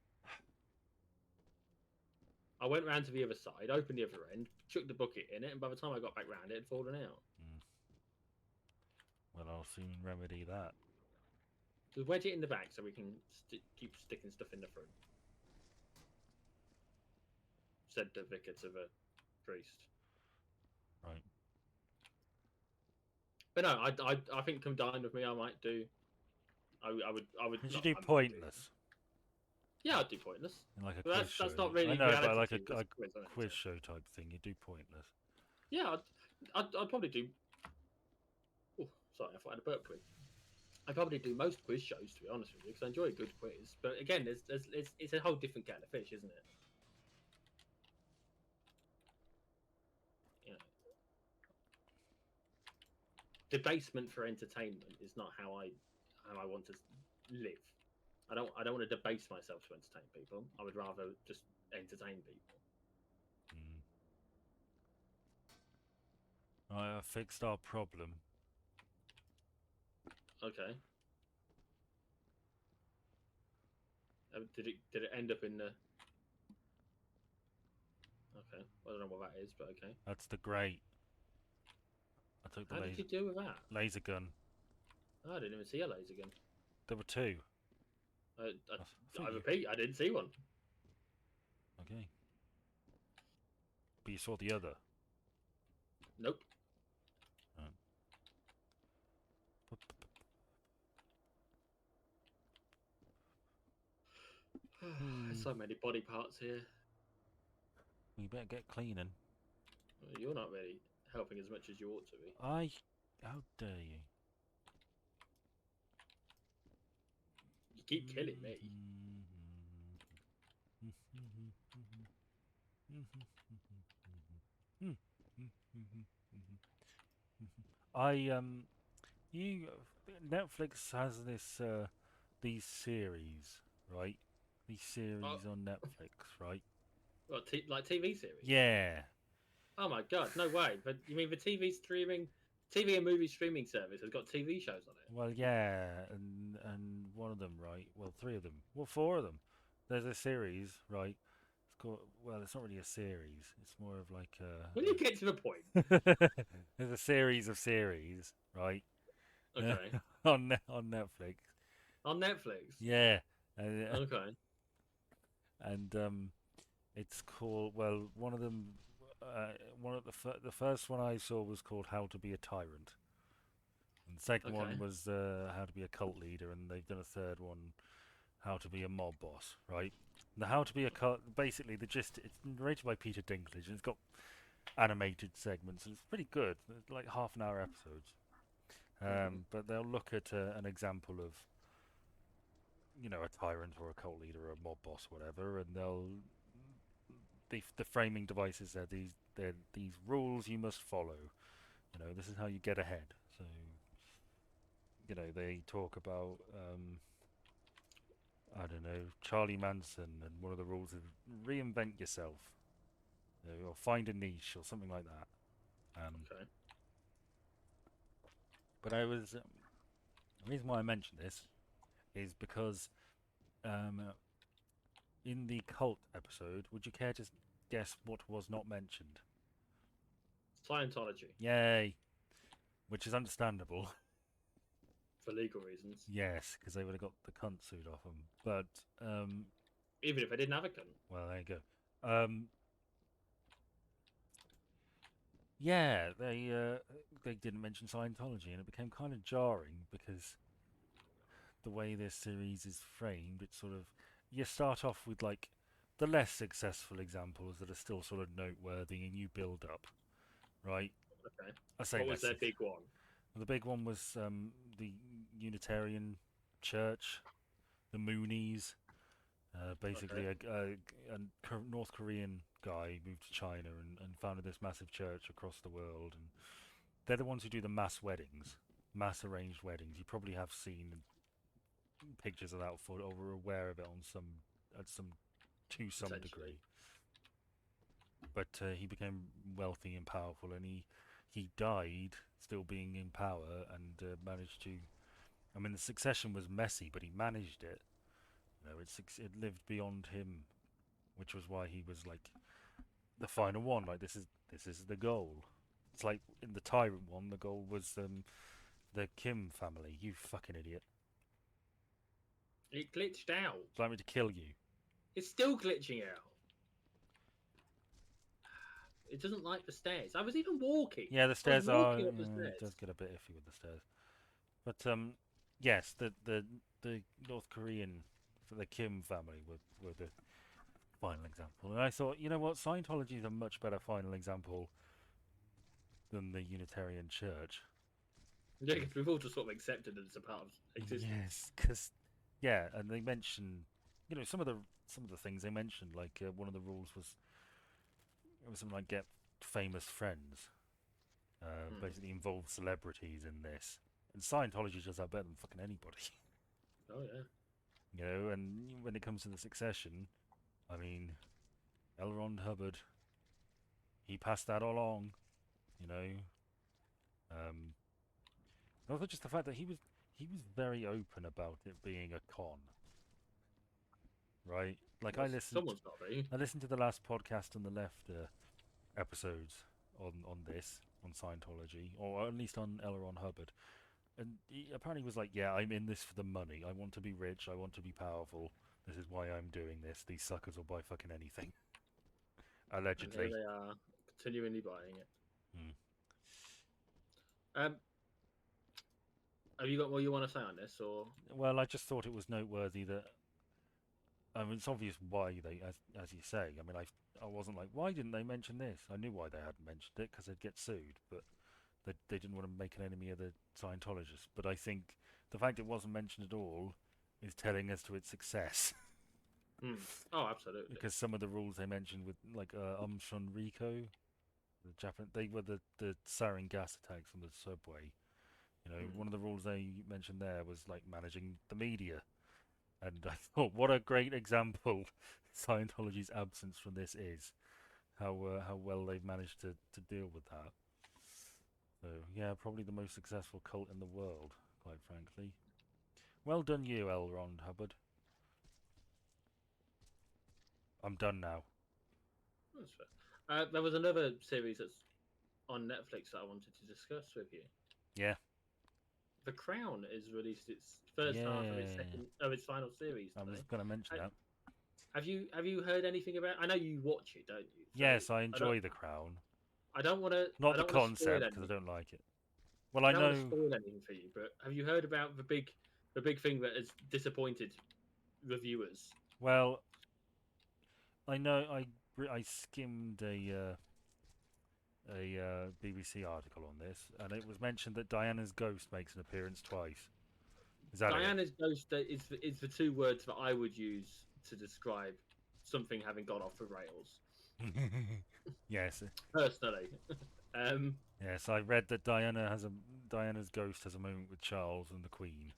I went round to the other side, opened the other end, chucked the bucket in it, and by the time I got back round, it had fallen out. Well, I'll soon remedy that. Just wedge it in the back so we can keep sticking stuff in the front. Said the vicar to the priest. Right. But no, I think Come Dine With Me I might do. I would. Did you not- do I might Pointless? Yeah, I'd do pointless. in like a But quiz show. that's not really I know, but reality like TV. That's a quiz, isn't it? quiz So, show type thing, you do pointless. yeah, I'd probably do. Oh, sorry, I thought I had a burp quiz. I probably do most quiz shows, to be honest with you, because I enjoy a good quiz. But again, it's a whole different kettle of fish, isn't it? You know, debasement for entertainment is not how I want to live. I don't want to debase myself to entertain people. I would rather just entertain people. I fixed our problem. Okay. Did it end up in the? Okay, I don't know what that is, but okay. That's the grate. I took the How did you do with that? laser gun. Oh, I didn't even see a laser gun. There were two. I repeat, I didn't see one. Okay. But you saw the other. Nope. Right. There's so many body parts here. We better get cleaning. You're not really helping as much as you ought to be. How dare you? You keep killing me. You Netflix has these series, right? These series on Netflix, right? What, like TV series? Yeah. Oh my god, no way! But you mean the TV and movie streaming service has got TV shows on it? Well, yeah, and one of them, right? Well, three of them. Well, four of them. There's a series, right? It's called. Well, it's not really a series. It's more of like Will you get to the point? There's a series of series, right? Okay. On Netflix. On Netflix. Yeah. Okay. And it's called. Well, one of them. One of the first one I saw was called How to Be a Tyrant. And the second Okay. one was How to Be a Cult Leader, and they've done a third one, How to Be a Mob Boss, right? The How to Be a Cult, basically the gist, it's narrated by Peter Dinklage, and it's got animated segments, and it's pretty good. It's like half an hour episodes. But they'll look at an example of, a tyrant or a cult leader or a mob boss, whatever, and the framing devices are these rules you must follow. This is how you get ahead. So, they talk about I don't know, Charlie Manson, and one of the rules is reinvent yourself, or find a niche or something like that. Okay. But the reason why I mention this is because in the cult episode, would you care to guess what was not mentioned? Scientology. Yay! Which is understandable. For legal reasons. Yes, because they would have got the cunt suit off them. But even if I didn't have a gun. well, there you go. Yeah, they didn't mention Scientology, and it became kind of jarring because the way this series is framed, it's sort of you start off with like the less successful examples that are still sort of noteworthy, and you build up, right? Okay. I say what was their big one? The big one was the Unitarian Church, the Moonies. Basically, Okay. a North Korean guy moved to China and founded this massive church across the world, and they're the ones who do the mass weddings, mass arranged weddings. You probably have seen pictures of that or are aware of it to some degree. But he became wealthy and powerful, and he died still being in power and managed to. I mean, the succession was messy, but he managed it. It lived beyond him, which was why he was like the final one. Like this is the goal. It's like in the Tyrant one, the goal was the Kim family. You fucking idiot! It glitched out. It's like me to kill you. It's still glitching out. It doesn't like the stairs. I was even walking. Yeah, the stairs are. Up the stairs. It does get a bit iffy with the stairs. But yes, the North Korean the Kim family were the final example. And I thought, you know what, Scientology is a much better final example than the Unitarian Church. Yeah, 'cause we've all just sort of accepted that it's a part of existence. Yes, because yeah, and they mention, some of the things they mentioned, like one of the rules was it was something like get famous friends, basically involve celebrities in this, and Scientology does that better than fucking anybody. Oh yeah. And when it comes to the succession, I mean, L. Ron Hubbard, he passed that along, you know. Um, also just the fact that he was very open about it being a con, right? Like Well, someone's got to be. I listened to the last podcast on the left episodes on this on Scientology, or at least on L. Ron Hubbard, and he apparently was like, "Yeah, I'm in this for the money. I want to be rich. I want to be powerful. This is why I'm doing this. These suckers will buy fucking anything." And here Allegedly. they are, continually buying it. Hmm. Um, have you got more you want to say on this, or Well, I just thought it was noteworthy that. I mean, it's obvious why they, as you say. I mean, I wasn't like, why didn't they mention this? I knew why they hadn't mentioned it because they'd get sued, but they didn't want to make an enemy of the Scientologists. But I think the fact it wasn't mentioned at all is telling us to its success. Oh, absolutely. Because some of the rules they mentioned with like Rico, the Japan, they were the sarin gas attacks on the subway. One of the rules they mentioned there was like managing the media, and I thought, what a great example Scientology's absence from this is. How well they've managed to deal with that. So yeah, probably the most successful cult in the world, quite frankly. Well done, you, L. Ron Hubbard. I'm done now. That's fair. There was another series that's on Netflix that I wanted to discuss with you. Yeah. The Crown has released its first half of its Yeah. its final series I today. was going to mention that. Have you heard anything about? I know you watch it, don't you? So Yes, I enjoy The Crown. I don't want to. Not I the don't want to spoil concept, because I anything. don't like it. Well, I I don't want to know. spoil anything for you, but have you heard about the big thing that has disappointed reviewers? Well, I know. I skimmed a BBC article on this, and it was mentioned that Diana's ghost makes an appearance twice. Is that Diana's ghost is the two words that I would use to describe something having gone off the rails. it? Yes. Personally, Yes, I read that Diana's ghost has a moment with Charles and the Queen.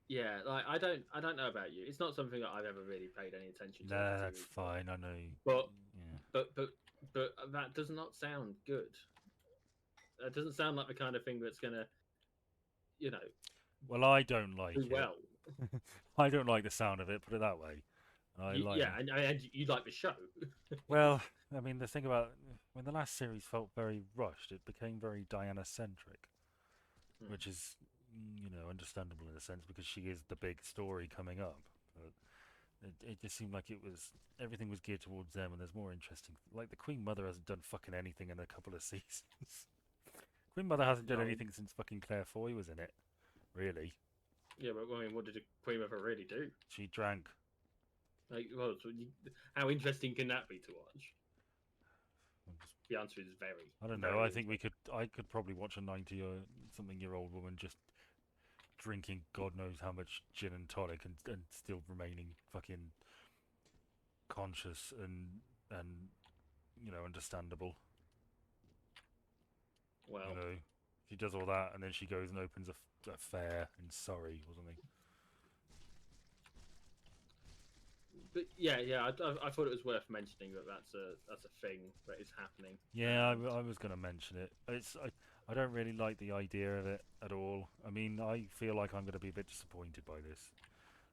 yeah, like I don't know about you. It's not something that I've ever really paid any attention to. Nah, that's fine. I know. But Yeah. but that does not sound good. That doesn't sound like the kind of thing that's gonna, you know, Well, I don't like do it. well. I don't like the sound of it. Put it that way. Yeah, and you like the show. Well, I mean, the thing about when the last series felt very rushed, it became very Diana-centric, which is, understandable in a sense because she is the big story coming up. But it just seemed like everything was geared towards them, and there's more interesting. Like the Queen Mother hasn't done fucking anything in a couple of seasons. Queen Mother hasn't done anything since fucking Claire Foy was in it, really. Yeah, but I mean, what did the Queen Mother really do? She drank. Like, well, how interesting can that be to watch? The answer is very. I don't know. I think I could probably watch a 90 or something year old woman just drinking God knows how much gin and tonic and still remaining fucking conscious and understandable. Well, She does all that and then she goes and opens a fair in Surrey or something. but yeah, I thought it was worth mentioning that that's a thing that is happening. Yeah, I was going to mention it. I don't really like the idea of it at all. I mean, I feel like I'm going to be a bit disappointed by this.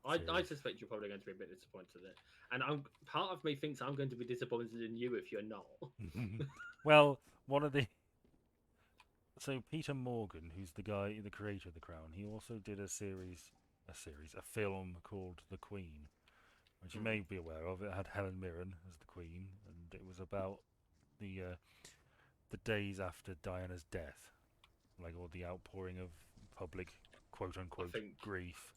I suspect you're probably going to be a bit disappointed in it, and part of me thinks I'm going to be disappointed in you if you're not. Well, so Peter Morgan, who's the creator of The Crown, he also did a film called The Queen, which you may be aware of. It had Helen Mirren as the Queen, and it was about the days after Diana's death, like all the outpouring of public quote unquote grief.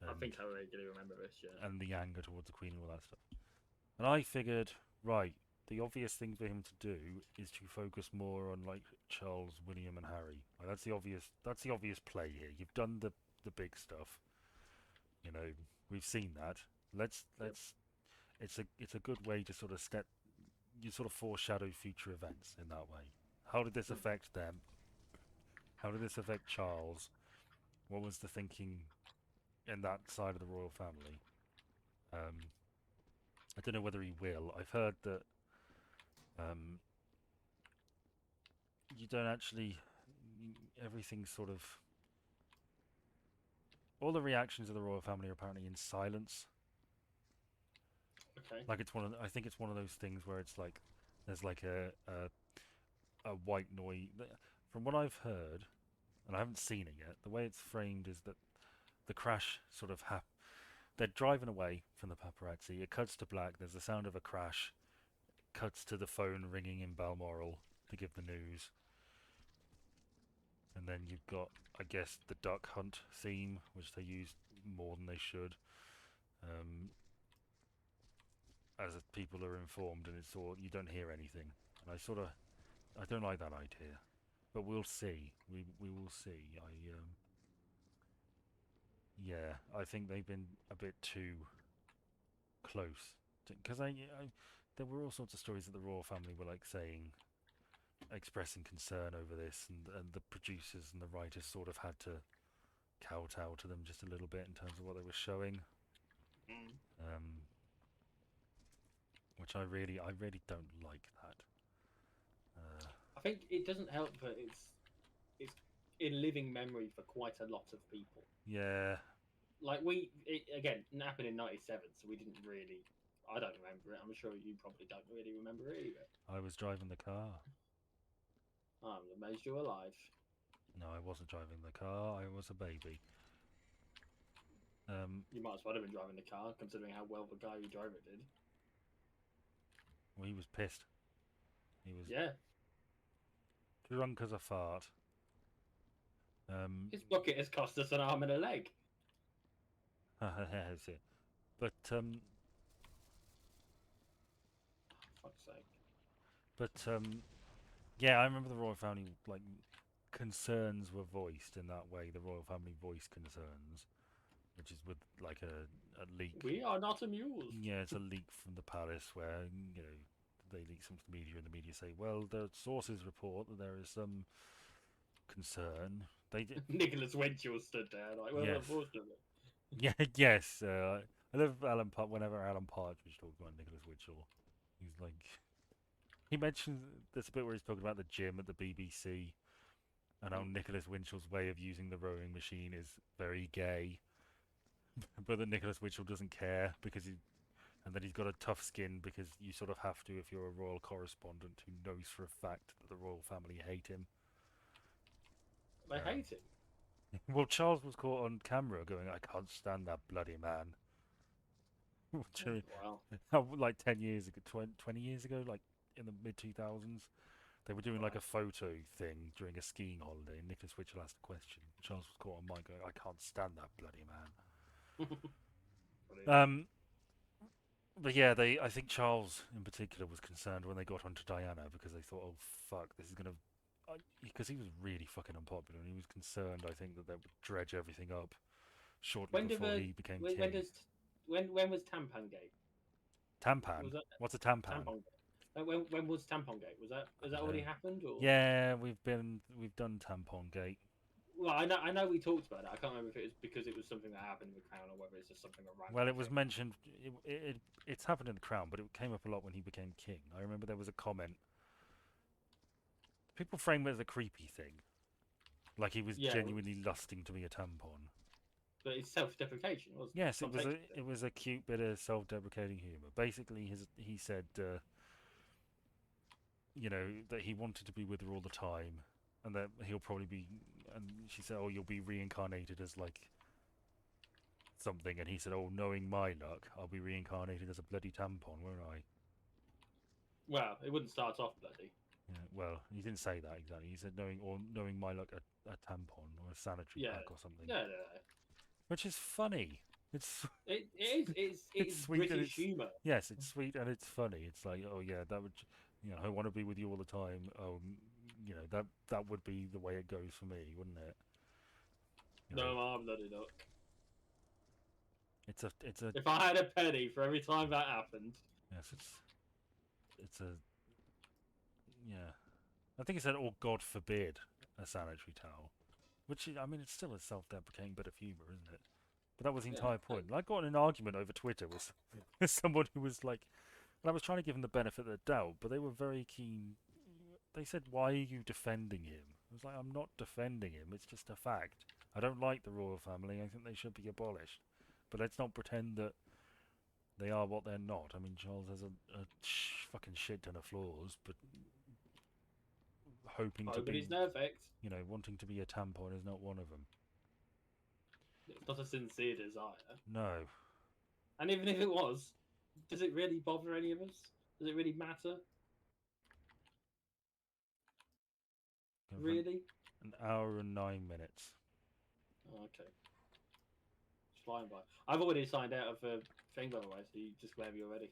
I and think I vaguely remember this. Yeah. and the anger towards the Queen and all that stuff. And I figured, right, the obvious thing for him to do is to focus more on like Charles, William, and Harry. Like, that's the obvious play here. You've done the big stuff. You know, we've seen that. Let's Yep. it's a good way to sort of you sort of foreshadow future events in that way. How did this affect them? How did this affect Charles? What was the thinking in that side of the royal family? I don't know whether he will. I've heard that um, you don't actually. Everything's sort of. All the reactions of the royal family are apparently in silence. Okay. Like it's one of. I think it's one of those things where it's like there's like a white noise. From what I've heard, and I haven't seen it yet, the way it's framed is that the crash sort of they're driving away from the paparazzi. It cuts to black. There's the sound of a crash. Cuts to the phone ringing in Balmoral to give the news. And then you've got, I guess, the duck hunt theme, which they used more than they should. As people are informed, and it's all you don't hear anything. And I don't like that idea, but we'll see. We will see. Yeah, I think they've been a bit too close because there were all sorts of stories that the royal family were like saying, expressing concern over this, and the producers and the writers sort of had to kowtow to them just a little bit in terms of what they were showing. Mm. Which I really don't like that. I think it doesn't help that it's in living memory for quite a lot of people. Yeah, Like again, it happened in '97, so we didn't really. I don't remember it. I'm sure you probably don't really remember it either. I was driving the car. I'm amazed you're alive. No, I wasn't driving the car. I was a baby. You might as well have been driving the car, considering how well the guy who drove it did. Well, he was pissed. He was Yeah, drunk as a fart. his bucket has cost us an arm and a leg. That's it. But Fuck's sake. yeah, I remember the royal family like concerns were voiced in that way. The royal family voiced concerns, which is with like a leak. We are not amused. Yeah, it's a leak from the palace where you know they leak something to the media, and the media say, well, the sources report that there is some concern. They did. Nicholas Winchell stood there like, well, Yes. unfortunately. Yeah, yes. I love Alan whenever Alan Partridge talks about Nicholas Winchell. He's like, he mentions there's a bit where he's talking about the gym at the BBC, and how Nicholas Winchell's way of using the rowing machine is very gay, but that Nicholas Winchell doesn't care and that he's got a tough skin because you sort of have to if you're a royal correspondent who knows for a fact that the royal family hate him. They hate him. Well, Charles was caught on camera going, I can't stand that bloody man. Wow. Like 10 years ago, 20 years ago, like in the mid 2000s, they were doing like a photo thing during a skiing holiday, and Nicholas Winchell asked a question. Charles was caught on mic going, I can't stand that bloody man. But yeah, I think Charles in particular was concerned when they got onto Diana because they thought, oh fuck, this is gonna, because he was really fucking unpopular, and he was concerned, I think, that they would dredge everything up shortly before he became king. When was Tampon Gate? Tampan? What's a tampan? Tampon Gate. When was Tampon Gate? Was that already happened? Or? Yeah, we've done Tampon Gate. Well, I know we talked about it. I can't remember if it was because it was something that happened in the Crown or whether it's just something around. Well, it was mentioned. It's happened in the Crown, but it came up a lot when he became king. I remember there was a comment. People frame it as a creepy thing, like he was genuinely lusting to be a tampon. But it's self-deprecation, wasn't it? Yes, it was a cute bit of self-deprecating humour. Basically, he said, you know, that he wanted to be with her all the time, and that he'll probably be. And she said, "Oh, you'll be reincarnated as like something," and he said, "Oh, knowing my luck, I'll be reincarnated as a bloody tampon, won't I?" Well, it wouldn't start off bloody. Yeah, well, he didn't say that exactly. He said knowing my luck, a tampon or a sanitary pack or something. Yeah. Which is funny. It's It's sweet and British it's humour. yes, it's sweet and it's funny. It's like, oh yeah, that would, I want to be with you all the time. That would be the way it goes for me, wouldn't it? You know, No harm, bloody duck. it's a If I had a penny for every time that happened, yes, it's a yeah. I think it said, "Oh God forbid," a sanitary towel, which I mean, it's still a self-deprecating bit of humour, isn't it? But that was the yeah, entire point. And I got in an argument over Twitter with, with someone who was like, and I was trying to give them the benefit of the doubt, but they were very keen. They said, "Why are you defending him?" I was like, "I'm not defending him. It's just a fact. I don't like the royal family. I think they should be abolished. But let's not pretend that they are what they're not. I mean, Charles has a fucking shit ton of flaws, but hoping to but be, it's no effect. wanting to be a tampon is not one of them. It's not a sincere desire. No. And even if it was, does it really bother any of us? Does it really matter? Going for Really? an hour and 9 minutes. Oh, okay. It's flying by. I've already signed out of a thing, by the way, so you just whenever you're ready.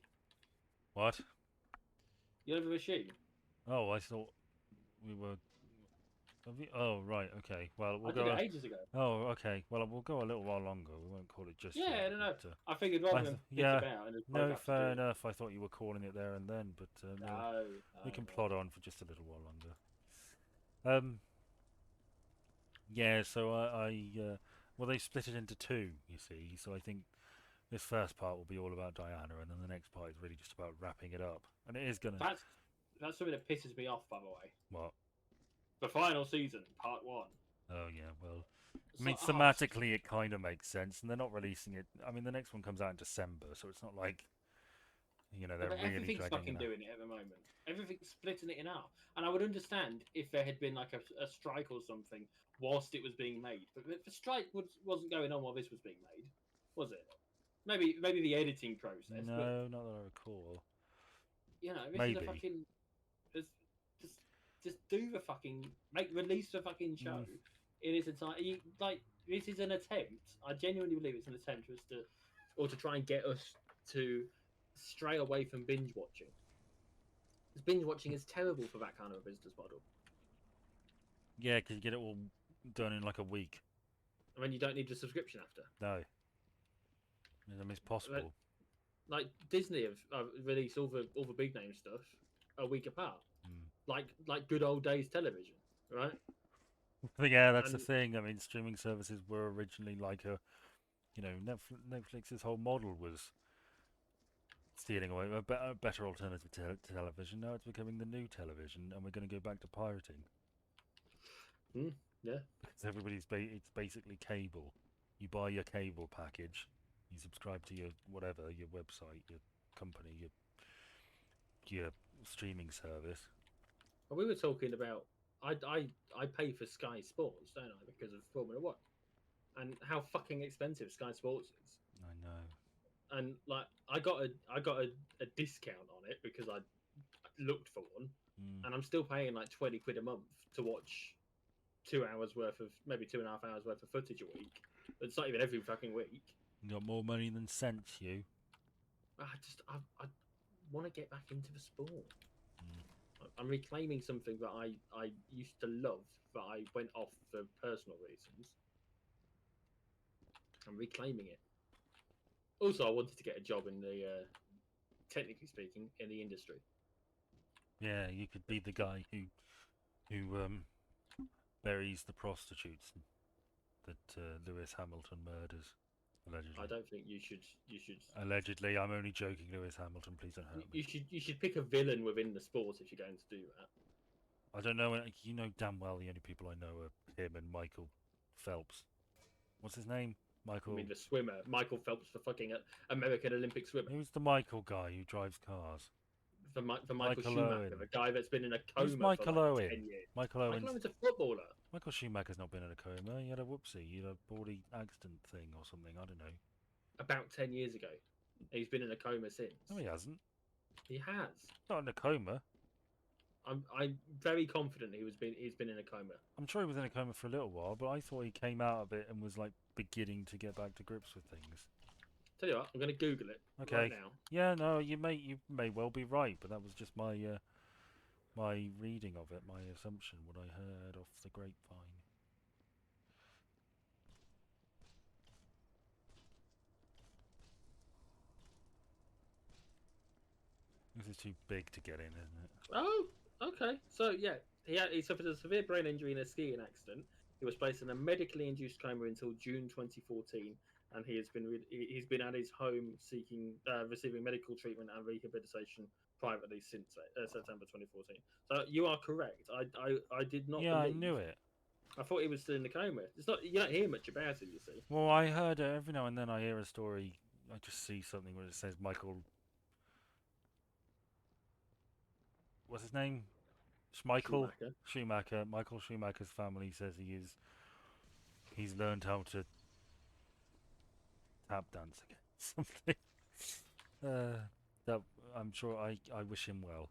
What? You have a machine? Oh, I thought we were. Oh, right. Okay. Well, I we'll did go. it ages ago. Oh, okay. Well, we'll go a little while longer. We won't call it just Yeah, yet. I don't know. But, I figured rather than piss yeah. about and just both No, have to fair do it. enough. I thought you were calling it there and then, but no, No, we can no. plod on for just a little while longer. Yeah. So well, they split it into two. You see, so I think this first part will be all about Diana, and then the next part is really just about wrapping it up. And it is gonna. That's something that pisses me off, by the way. What? The final season, part one. Oh yeah. Well, I It's mean, like, thematically, it kind of makes sense, and they're not releasing it. I mean, the next one comes out in December, so it's not like they're but really everything's dragging it fucking out. doing it at the moment. Everything's splitting it in half. And I would understand if there had been like a strike or something whilst it was being made. But the strike wasn't going on while this was being made, was it? Maybe the editing process, but No, not that I recall. this is a Maybe. fucking just just just do the fucking release the fucking show Mm, in its entirety. Like this is an attempt. I genuinely believe it's an attempt for us to, or to try and get us to stray away from binge watching. Because binge watching is terrible for that kind of a business model. yeah, because you get it all done in like a week. I mean, you don't need a subscription after. No, I mean, it's possible. Like Disney have released all the big name stuff a week apart, Mm. like good old days television, right? But yeah, that's the And thing. I mean, streaming services were originally like Netflix's whole model was stealing away a better alternative to television. Now it's becoming the new television, and we're going to go back to pirating. yeah, Because it's basically cable. You buy your cable package, you subscribe to your whatever, your website, your company, your streaming service. we were talking about I pay for Sky Sports, don't I, because of Formula One, and how fucking expensive Sky Sports is. I know. And like I got a discount on it because I looked for one, Mm. and I'm still paying like 20 quid a month to watch 2 hours worth of maybe 2.5 hours worth of footage a week. It's not even every fucking week. You got more money than sense, you. I want to get back into the sport. Mm. I'm reclaiming something that I used to love that I went off for personal reasons. I'm reclaiming it. Also, I wanted to get a job in the, technically speaking, in the industry. Yeah, you could be the guy who buries the prostitutes that Lewis Hamilton murders. Allegedly. I don't think you should. Allegedly, I'm only joking, Lewis Hamilton. Please don't hurt me. You should pick a villain within the sport if you're going to do that. I don't know. You know damn well the only people I know are him and Michael Phelps. What's his name? I Michael. mean, the swimmer, Michael Phelps, the fucking American Olympic swimmer. Who's the Michael guy who drives cars? For Michael Michael Schumacher, Owen. the guy that's been in a coma Who's Michael for like Owen? 10 years. Michael Michael Owen's. Owen's a footballer. Michael Schumacher's not been in a coma. He had a whoopsie. He had a body accident thing or something. I don't know. About 10 years ago. He's been in a coma since. No, he hasn't. He has. Not in a coma. I'm very confident he's been in a coma. I'm sure he was in a coma for a little while, but I thought he came out of it and was like beginning to get back to grips with things. Tell you what, I'm going to Google it Okay. right now. Yeah, no, you may well be right, but that was just my my reading of it, my assumption, what I heard off the grapevine. This is too big to get in, isn't it? Oh, okay. So yeah, he suffered a severe brain injury in a skiing accident. He was placed in a medically induced coma until June 2014, and he's been at his home receiving medical treatment and rehabilitation privately since September 2014. So you are correct. I did not Yeah, I believe. knew it. I thought he was still in the coma. It's not. You don't hear much about it. You see. Well, I heard every now and then I hear a story. I just see something where it says Michael. What's his name? Schmeichel Schumacher. Schumacher. Michael Schumacher's family says he's learned how to tap dance again. Something. That I'm sure I wish him well.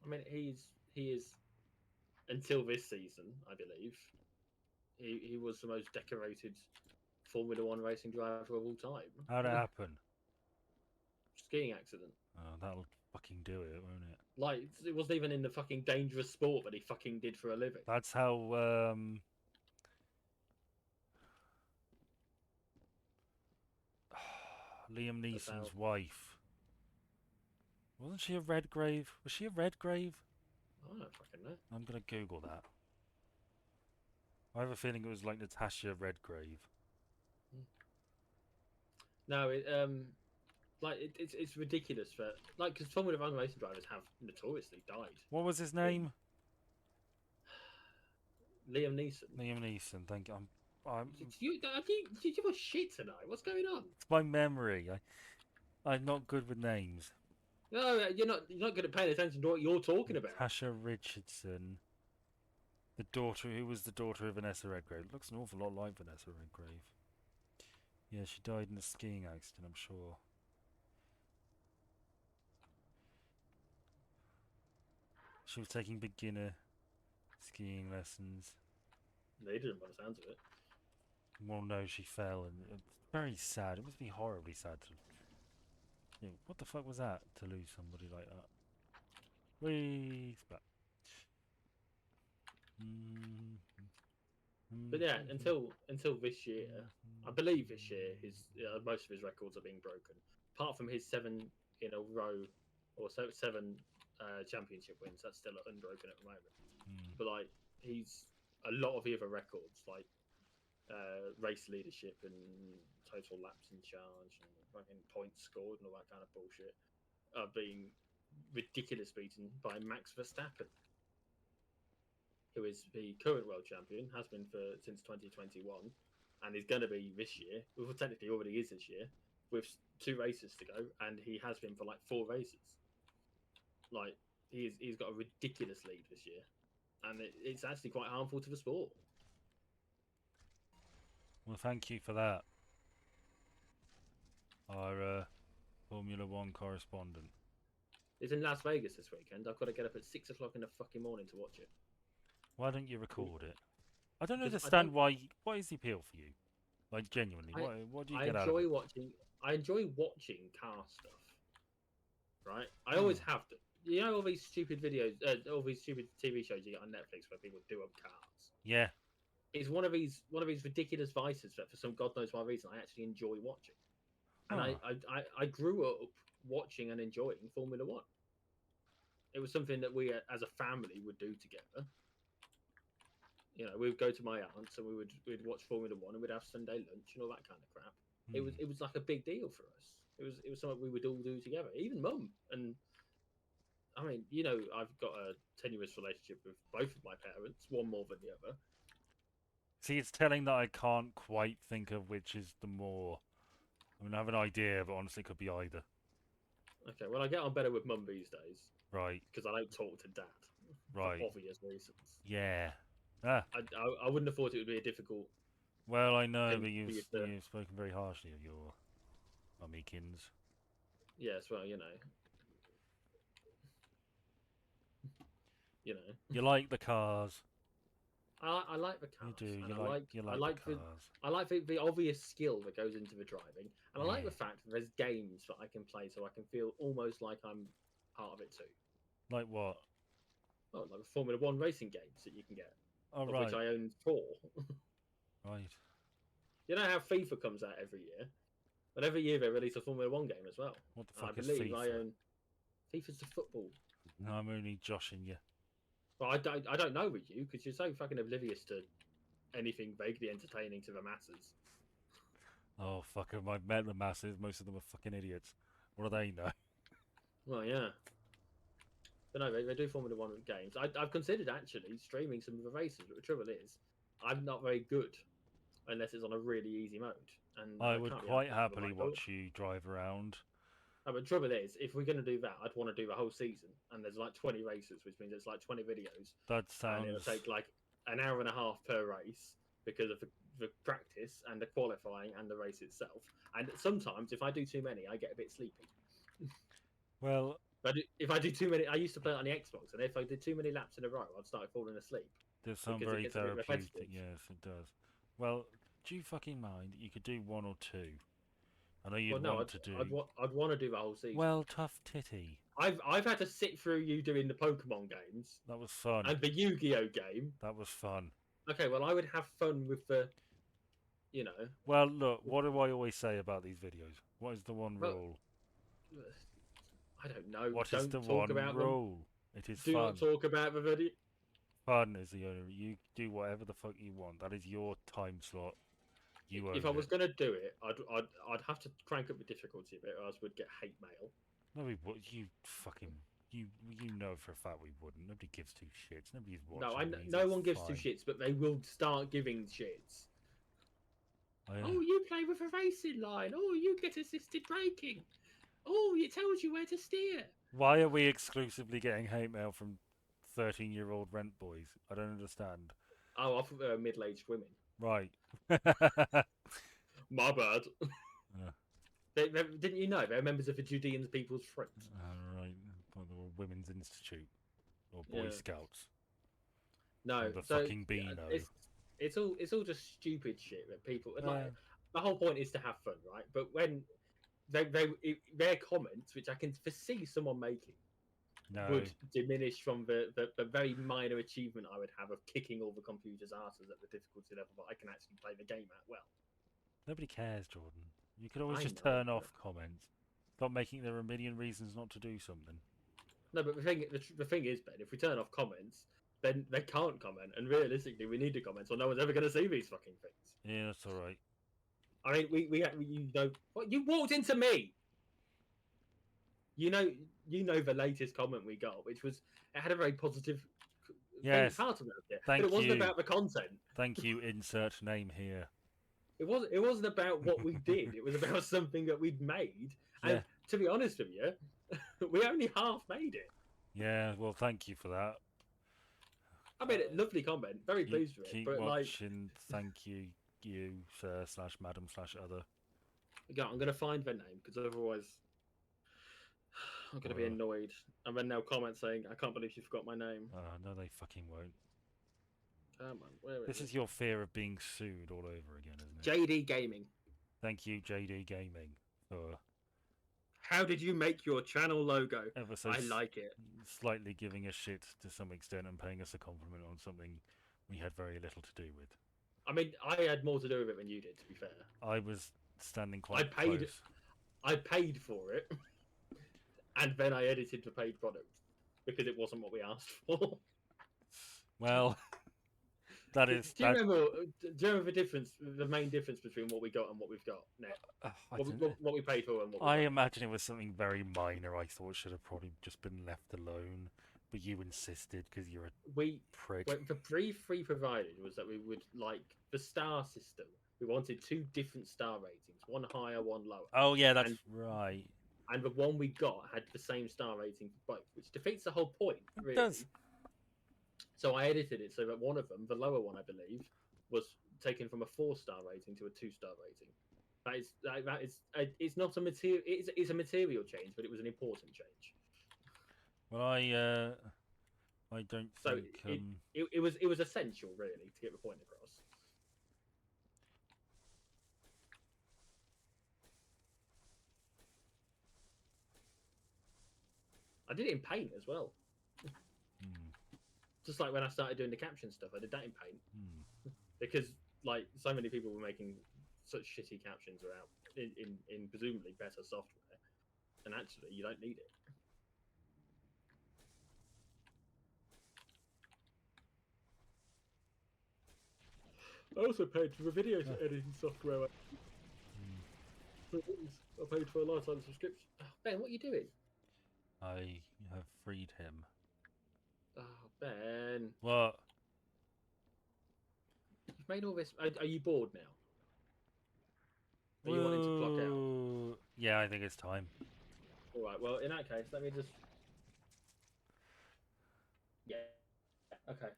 I mean, he is until this season, I believe. He was the most decorated Formula One racing driver of all time. How'd it happen? Skiing accident. Oh, that'll fucking do it, won't it? Like it wasn't even in the fucking dangerous sport that he fucking did for a living. That's how Liam That's how. Neeson's wife. Wasn't she a Redgrave? Was she a Redgrave? I don't fucking know. I'm gonna Google that. I have a feeling it was like Natasha Redgrave. No, it's ridiculous for like because Formula One racing drivers have notoriously died. What was his name? Liam Neeson. Liam Neeson. Thank you. Did you give a shit tonight? What's going on? It's my memory. I'm not good with names. No, you're not. You're not good at paying attention to what you're talking about. Natasha Richardson. Who was the daughter of Vanessa Redgrave. Looks an awful lot like Vanessa Redgrave. Yeah, she died in a skiing accident, I'm sure. She was taking beginner skiing lessons. They didn't by the sounds of it. Well, no, she fell, and it's very sad. It must be horribly sad to. You know, what the fuck was that to lose somebody like that? Whee! Splat. But yeah, until this year, I believe this year, most of his records are being broken. Apart from his 7 in a row or 7 championship wins, that's still unbroken at the moment. But like he's a lot of the other records, like race leadership and total laps in charge and fucking points scored and all that kind of bullshit, are being ridiculous beaten by Max Verstappen, who is the current world champion, has been since 2021, and is going to be this year. Well, technically already is this year, with 2 races to go, and he has been for like 4 races. Like he's got a ridiculous lead this year, and it's actually quite harmful to the sport. Well, thank you for that, our Formula One correspondent. It's in Las Vegas this weekend. I've got to get up at 6 o'clock in the fucking morning to watch it. Why don't you record it? I don't 'Cause I understand don't- why. What is the appeal for you? Like genuinely, what do you get out of it? I enjoy watching car stuff. Right? I always have to. You know all these stupid videos, all these stupid TV shows you get on Netflix where people do up cars. Yeah. It's one of these ridiculous vices that for some god knows why reason I actually enjoy watching. And Huh. I grew up watching and enjoying Formula One. It was something that we as a family would do together. You know, we would go to my aunt's and we'd watch Formula One and we'd have Sunday lunch and all that kind of crap. It was like a big deal for us. It was something we would all do together. Even Mum. And I mean, you know, I've got a tenuous relationship with both of my parents, one more than the other. See, it's telling that I can't quite think of which is the more. I mean, I have an idea, but honestly, it could be either. Okay, well, I get on better with Mum these days Right. because I don't talk to Dad. Right. For obvious reasons. Yeah. Ah. I wouldn't have thought it would be a difficult. Well, I know, but you you've spoken very harshly of your mummykins. Yes, well, you know. You like the cars. I like the You cars. do. And You I like like the cars. I like the obvious skill that goes into the driving, and I like Yeah. the fact that there's games that I can play, so I can feel almost like I'm part of it too. Like what? Oh, like the Formula One racing games that you can get, Oh of which right, I own 4. right. You know how FIFA comes out every year, but every year they release a Formula One game as well. What the And I fuck is believe I FIFA? own FIFA's the football. No, I'm only joshing you. Well, I don't know with you because you're so fucking oblivious to anything vaguely entertaining to the masses. Oh fuck 'em. I've met the masses. Most of them are fucking idiots. What do they know? Well, yeah. But no, they do Formula One games. I've considered actually streaming some of the races, but the trouble is, I'm not very good unless it's on a really easy mode, and I I would can't be quite asked to have a happily mic up. watch you drive around. No, but the trouble is, if we're going to do that, I'd want to do the whole season, and there's like 20 races, which means it's like 20 videos, That and it'll sounds. take like an hour and a half per race because of the practice and the qualifying and the race itself. And sometimes, if I do too many, I get a bit sleepy. Well, But if I do too many, I used to play it on the Xbox, and if I did too many laps in a row, I'd start falling asleep there's some because it very gets a bit therapeutic. repetitive. Yes, it does. Well, do you fucking mind? You could do one or two. I know Well, you'd no, want to do. I'd want to do the whole season. Well, tough titty. I've had to sit through you doing the Pokemon games That was fun. and the Yu-Gi-Oh game. That was fun. Okay, well, I would have fun with the, you know, Well, look, what do I always say about these videos? What is the one well, rule? I don't know. What is Don't the talk one about them. rule? It is Do fun. not talk about the video. Fun is the only. You do whatever the fuck you want. That is your time slot. You own If I was it. going to do it, I'd have to crank up the difficulty a bit, or else we'd get hate mail. No, we would. You fucking. You know for a fact we wouldn't. Nobody gives two shits. Nobody's watching. No, these, no it's one gives fine. two shits, but they will start giving shits. Oh, yeah. Oh, you play with a racing line. Oh, you get assisted braking. Oh, it tells you where to steer. Why are we exclusively getting hate mail from 13-year-old rent boys? I don't understand. Oh, I thought they were middle-aged women. Right. My bad. Yeah. Didn't you know they're members of the Judean People's Front? Right. Well, the Women's Institute or Boy Yeah. Scouts. No, The so fucking Beano. it's all just stupid shit that people. Yeah. Like, the whole point is to have fun, right? But when their comments, which I can foresee someone making, No. would diminish from the very minor achievement I would have of kicking all the computer's asses at the difficulty level that I can actually play the game at well. Nobody cares, Jordan. You could always I just know, turn but- off comments. Stop making there a million reasons not to do something. No, but the thing is, Ben, if we turn off comments, then they can't comment, and realistically, we need to comment, so no one's ever going to see these fucking things. Yeah, that's all right. I mean, we you know what, you walked into me. You know the latest comment we got, which was it had a very positive Yes. part about it, Thank but it wasn't you. about the content. Thank you. Insert name here. It wasn't about what we did. It was about something that we'd made. And Yeah. to be honest with you, we only half made it. Yeah. Well, thank you for that. I mean, lovely comment. Very Keep, pleased with it. keep But like, watching. Thank you, sir/madam/other. again, I'm gonna find their name because otherwise, I'm gonna be annoyed. And then they'll comment saying, "I can't believe you forgot my name." No, they fucking won't. Come on, where This is is your fear of being sued all over again, isn't it? JD Gaming? Thank you, JD Gaming, for How did you make your channel logo? ever so I like it. slightly giving us shit to some extent and paying us a compliment on something we had very little to do with. I mean, I had more to do with it than you did. To be fair, I was standing quite paid- close. I paid for it, and then I edited the paid product because it wasn't what we asked for. Well, that is. Do you remember? Do you remember the difference? The main difference between what we got and what we've got now. What we paid for and what we I got. imagine it was something very minor. I thought should have probably just been left alone, but you insisted because you're a We prick. the brief we provided was that we would like the star system. We wanted 2 different star ratings, one higher, one lower. Oh yeah, that's and- right. And the one we got had the same star rating for both, which defeats the whole point. It Really. does. So I edited it so that one of them, the lower one, I believe, was taken from a 4-star rating to a 2-star rating. That is it's not a material. It's a material change, but it was an important change. Well, I don't So think. it was essential, really, to get the point across. I did it in Paint as well. Just like when I started doing the caption stuff, I did that in Paint because like so many people were making such shitty captions around in presumably better software, and actually you don't need it. I also paid for the video editing software. I paid for a lifetime subscription. Oh, Ben, what are you doing? I have freed him. Oh, Ben. What? You've made all this. Are you bored now? Are you wanting to clock out? Yeah, I think it's time. All right. Well, in that case, let me just. Yeah. Okay.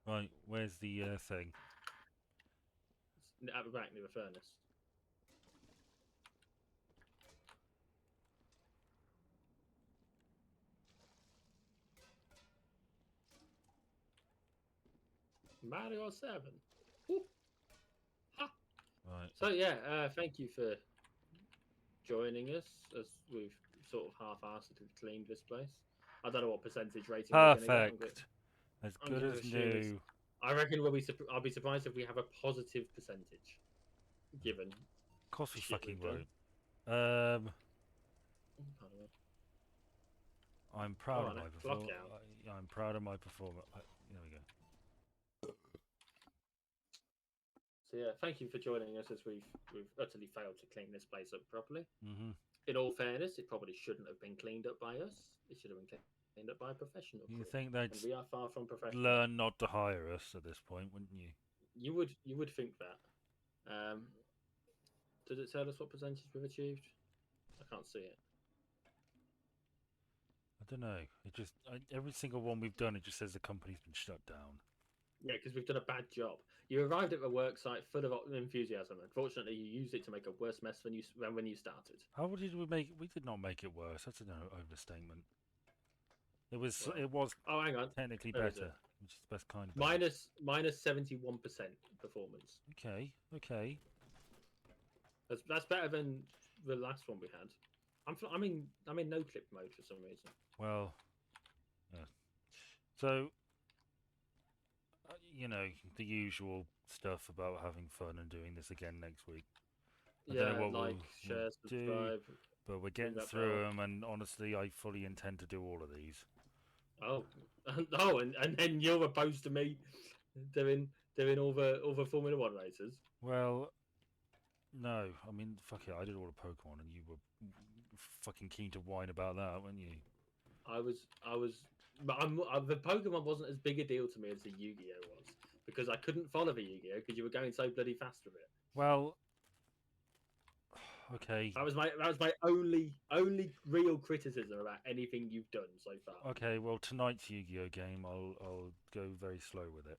Right, where's the thing? It's at the back near the furnace. Mario 7. Ooh. Ha. Right. So yeah, thank you for joining us as we've sort of half-assedly cleaned this place. I don't know what percentage rating we're going to get. Perfect. As I'm good going to as assume it's. new. I reckon I'll be surprised if we have a positive percentage, given. Of course we shit fucking we've done. won't. By the way. I'm proud of no, my clock performance. out. I'm proud of my performance. There we go. So yeah, thank you for joining us as we've utterly failed to clean this place up properly. Mm-hmm. In all fairness, it probably shouldn't have been cleaned up by us. It should have been cleaned up by a professional. You crew. think they'd And we are far from professional. learn not to hire us at this point, wouldn't you? You would think that. Does it tell us what percentage we've achieved? I can't see it. I don't know. It just every single one we've done, it just says the company's been shut down. Yeah, because we've done a bad job. You arrived at the work site full of enthusiasm. Unfortunately, you used it to make a worse mess than when you started. How did we make? We did not make it worse. That's an overstatement. It was. Well, It was oh, hang on. technically There is better, it. which is the best kind of better. Minus 71% performance. Okay. Okay. That's better than the last one we had. I'm in no clip mode for some reason. Well. Yeah. So. You know, the usual stuff about having fun and doing this again next week. I don't know what like, we'll share, subscribe. but we're getting through them, and honestly, I fully intend to do all of these. Oh, and then you're opposed to me doing all the Formula One races. Well, no, I mean, fuck it, I did all the Pokemon, and you were fucking keen to whine about that, weren't you? I was, but the Pokemon wasn't as big a deal to me as the Yu-Gi-Oh was because I couldn't follow the Yu-Gi-Oh because you were going so bloody fast with it. Well, okay. That was my only real criticism about anything you've done so far. Okay, well, tonight's Yu-Gi-Oh game, I'll go very slow with it.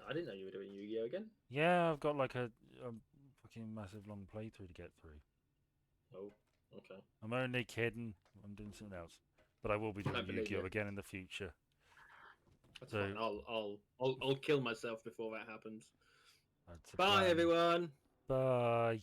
I didn't know you were doing Yu-Gi-Oh again. Yeah, I've got like a fucking massive long playthrough to get through. Oh, okay. I'm only kidding. I'm doing something else, but I will be doing Yu-Gi-Oh again in the future. That's fine. I'll kill myself before that happens. That's Bye, everyone. Bye.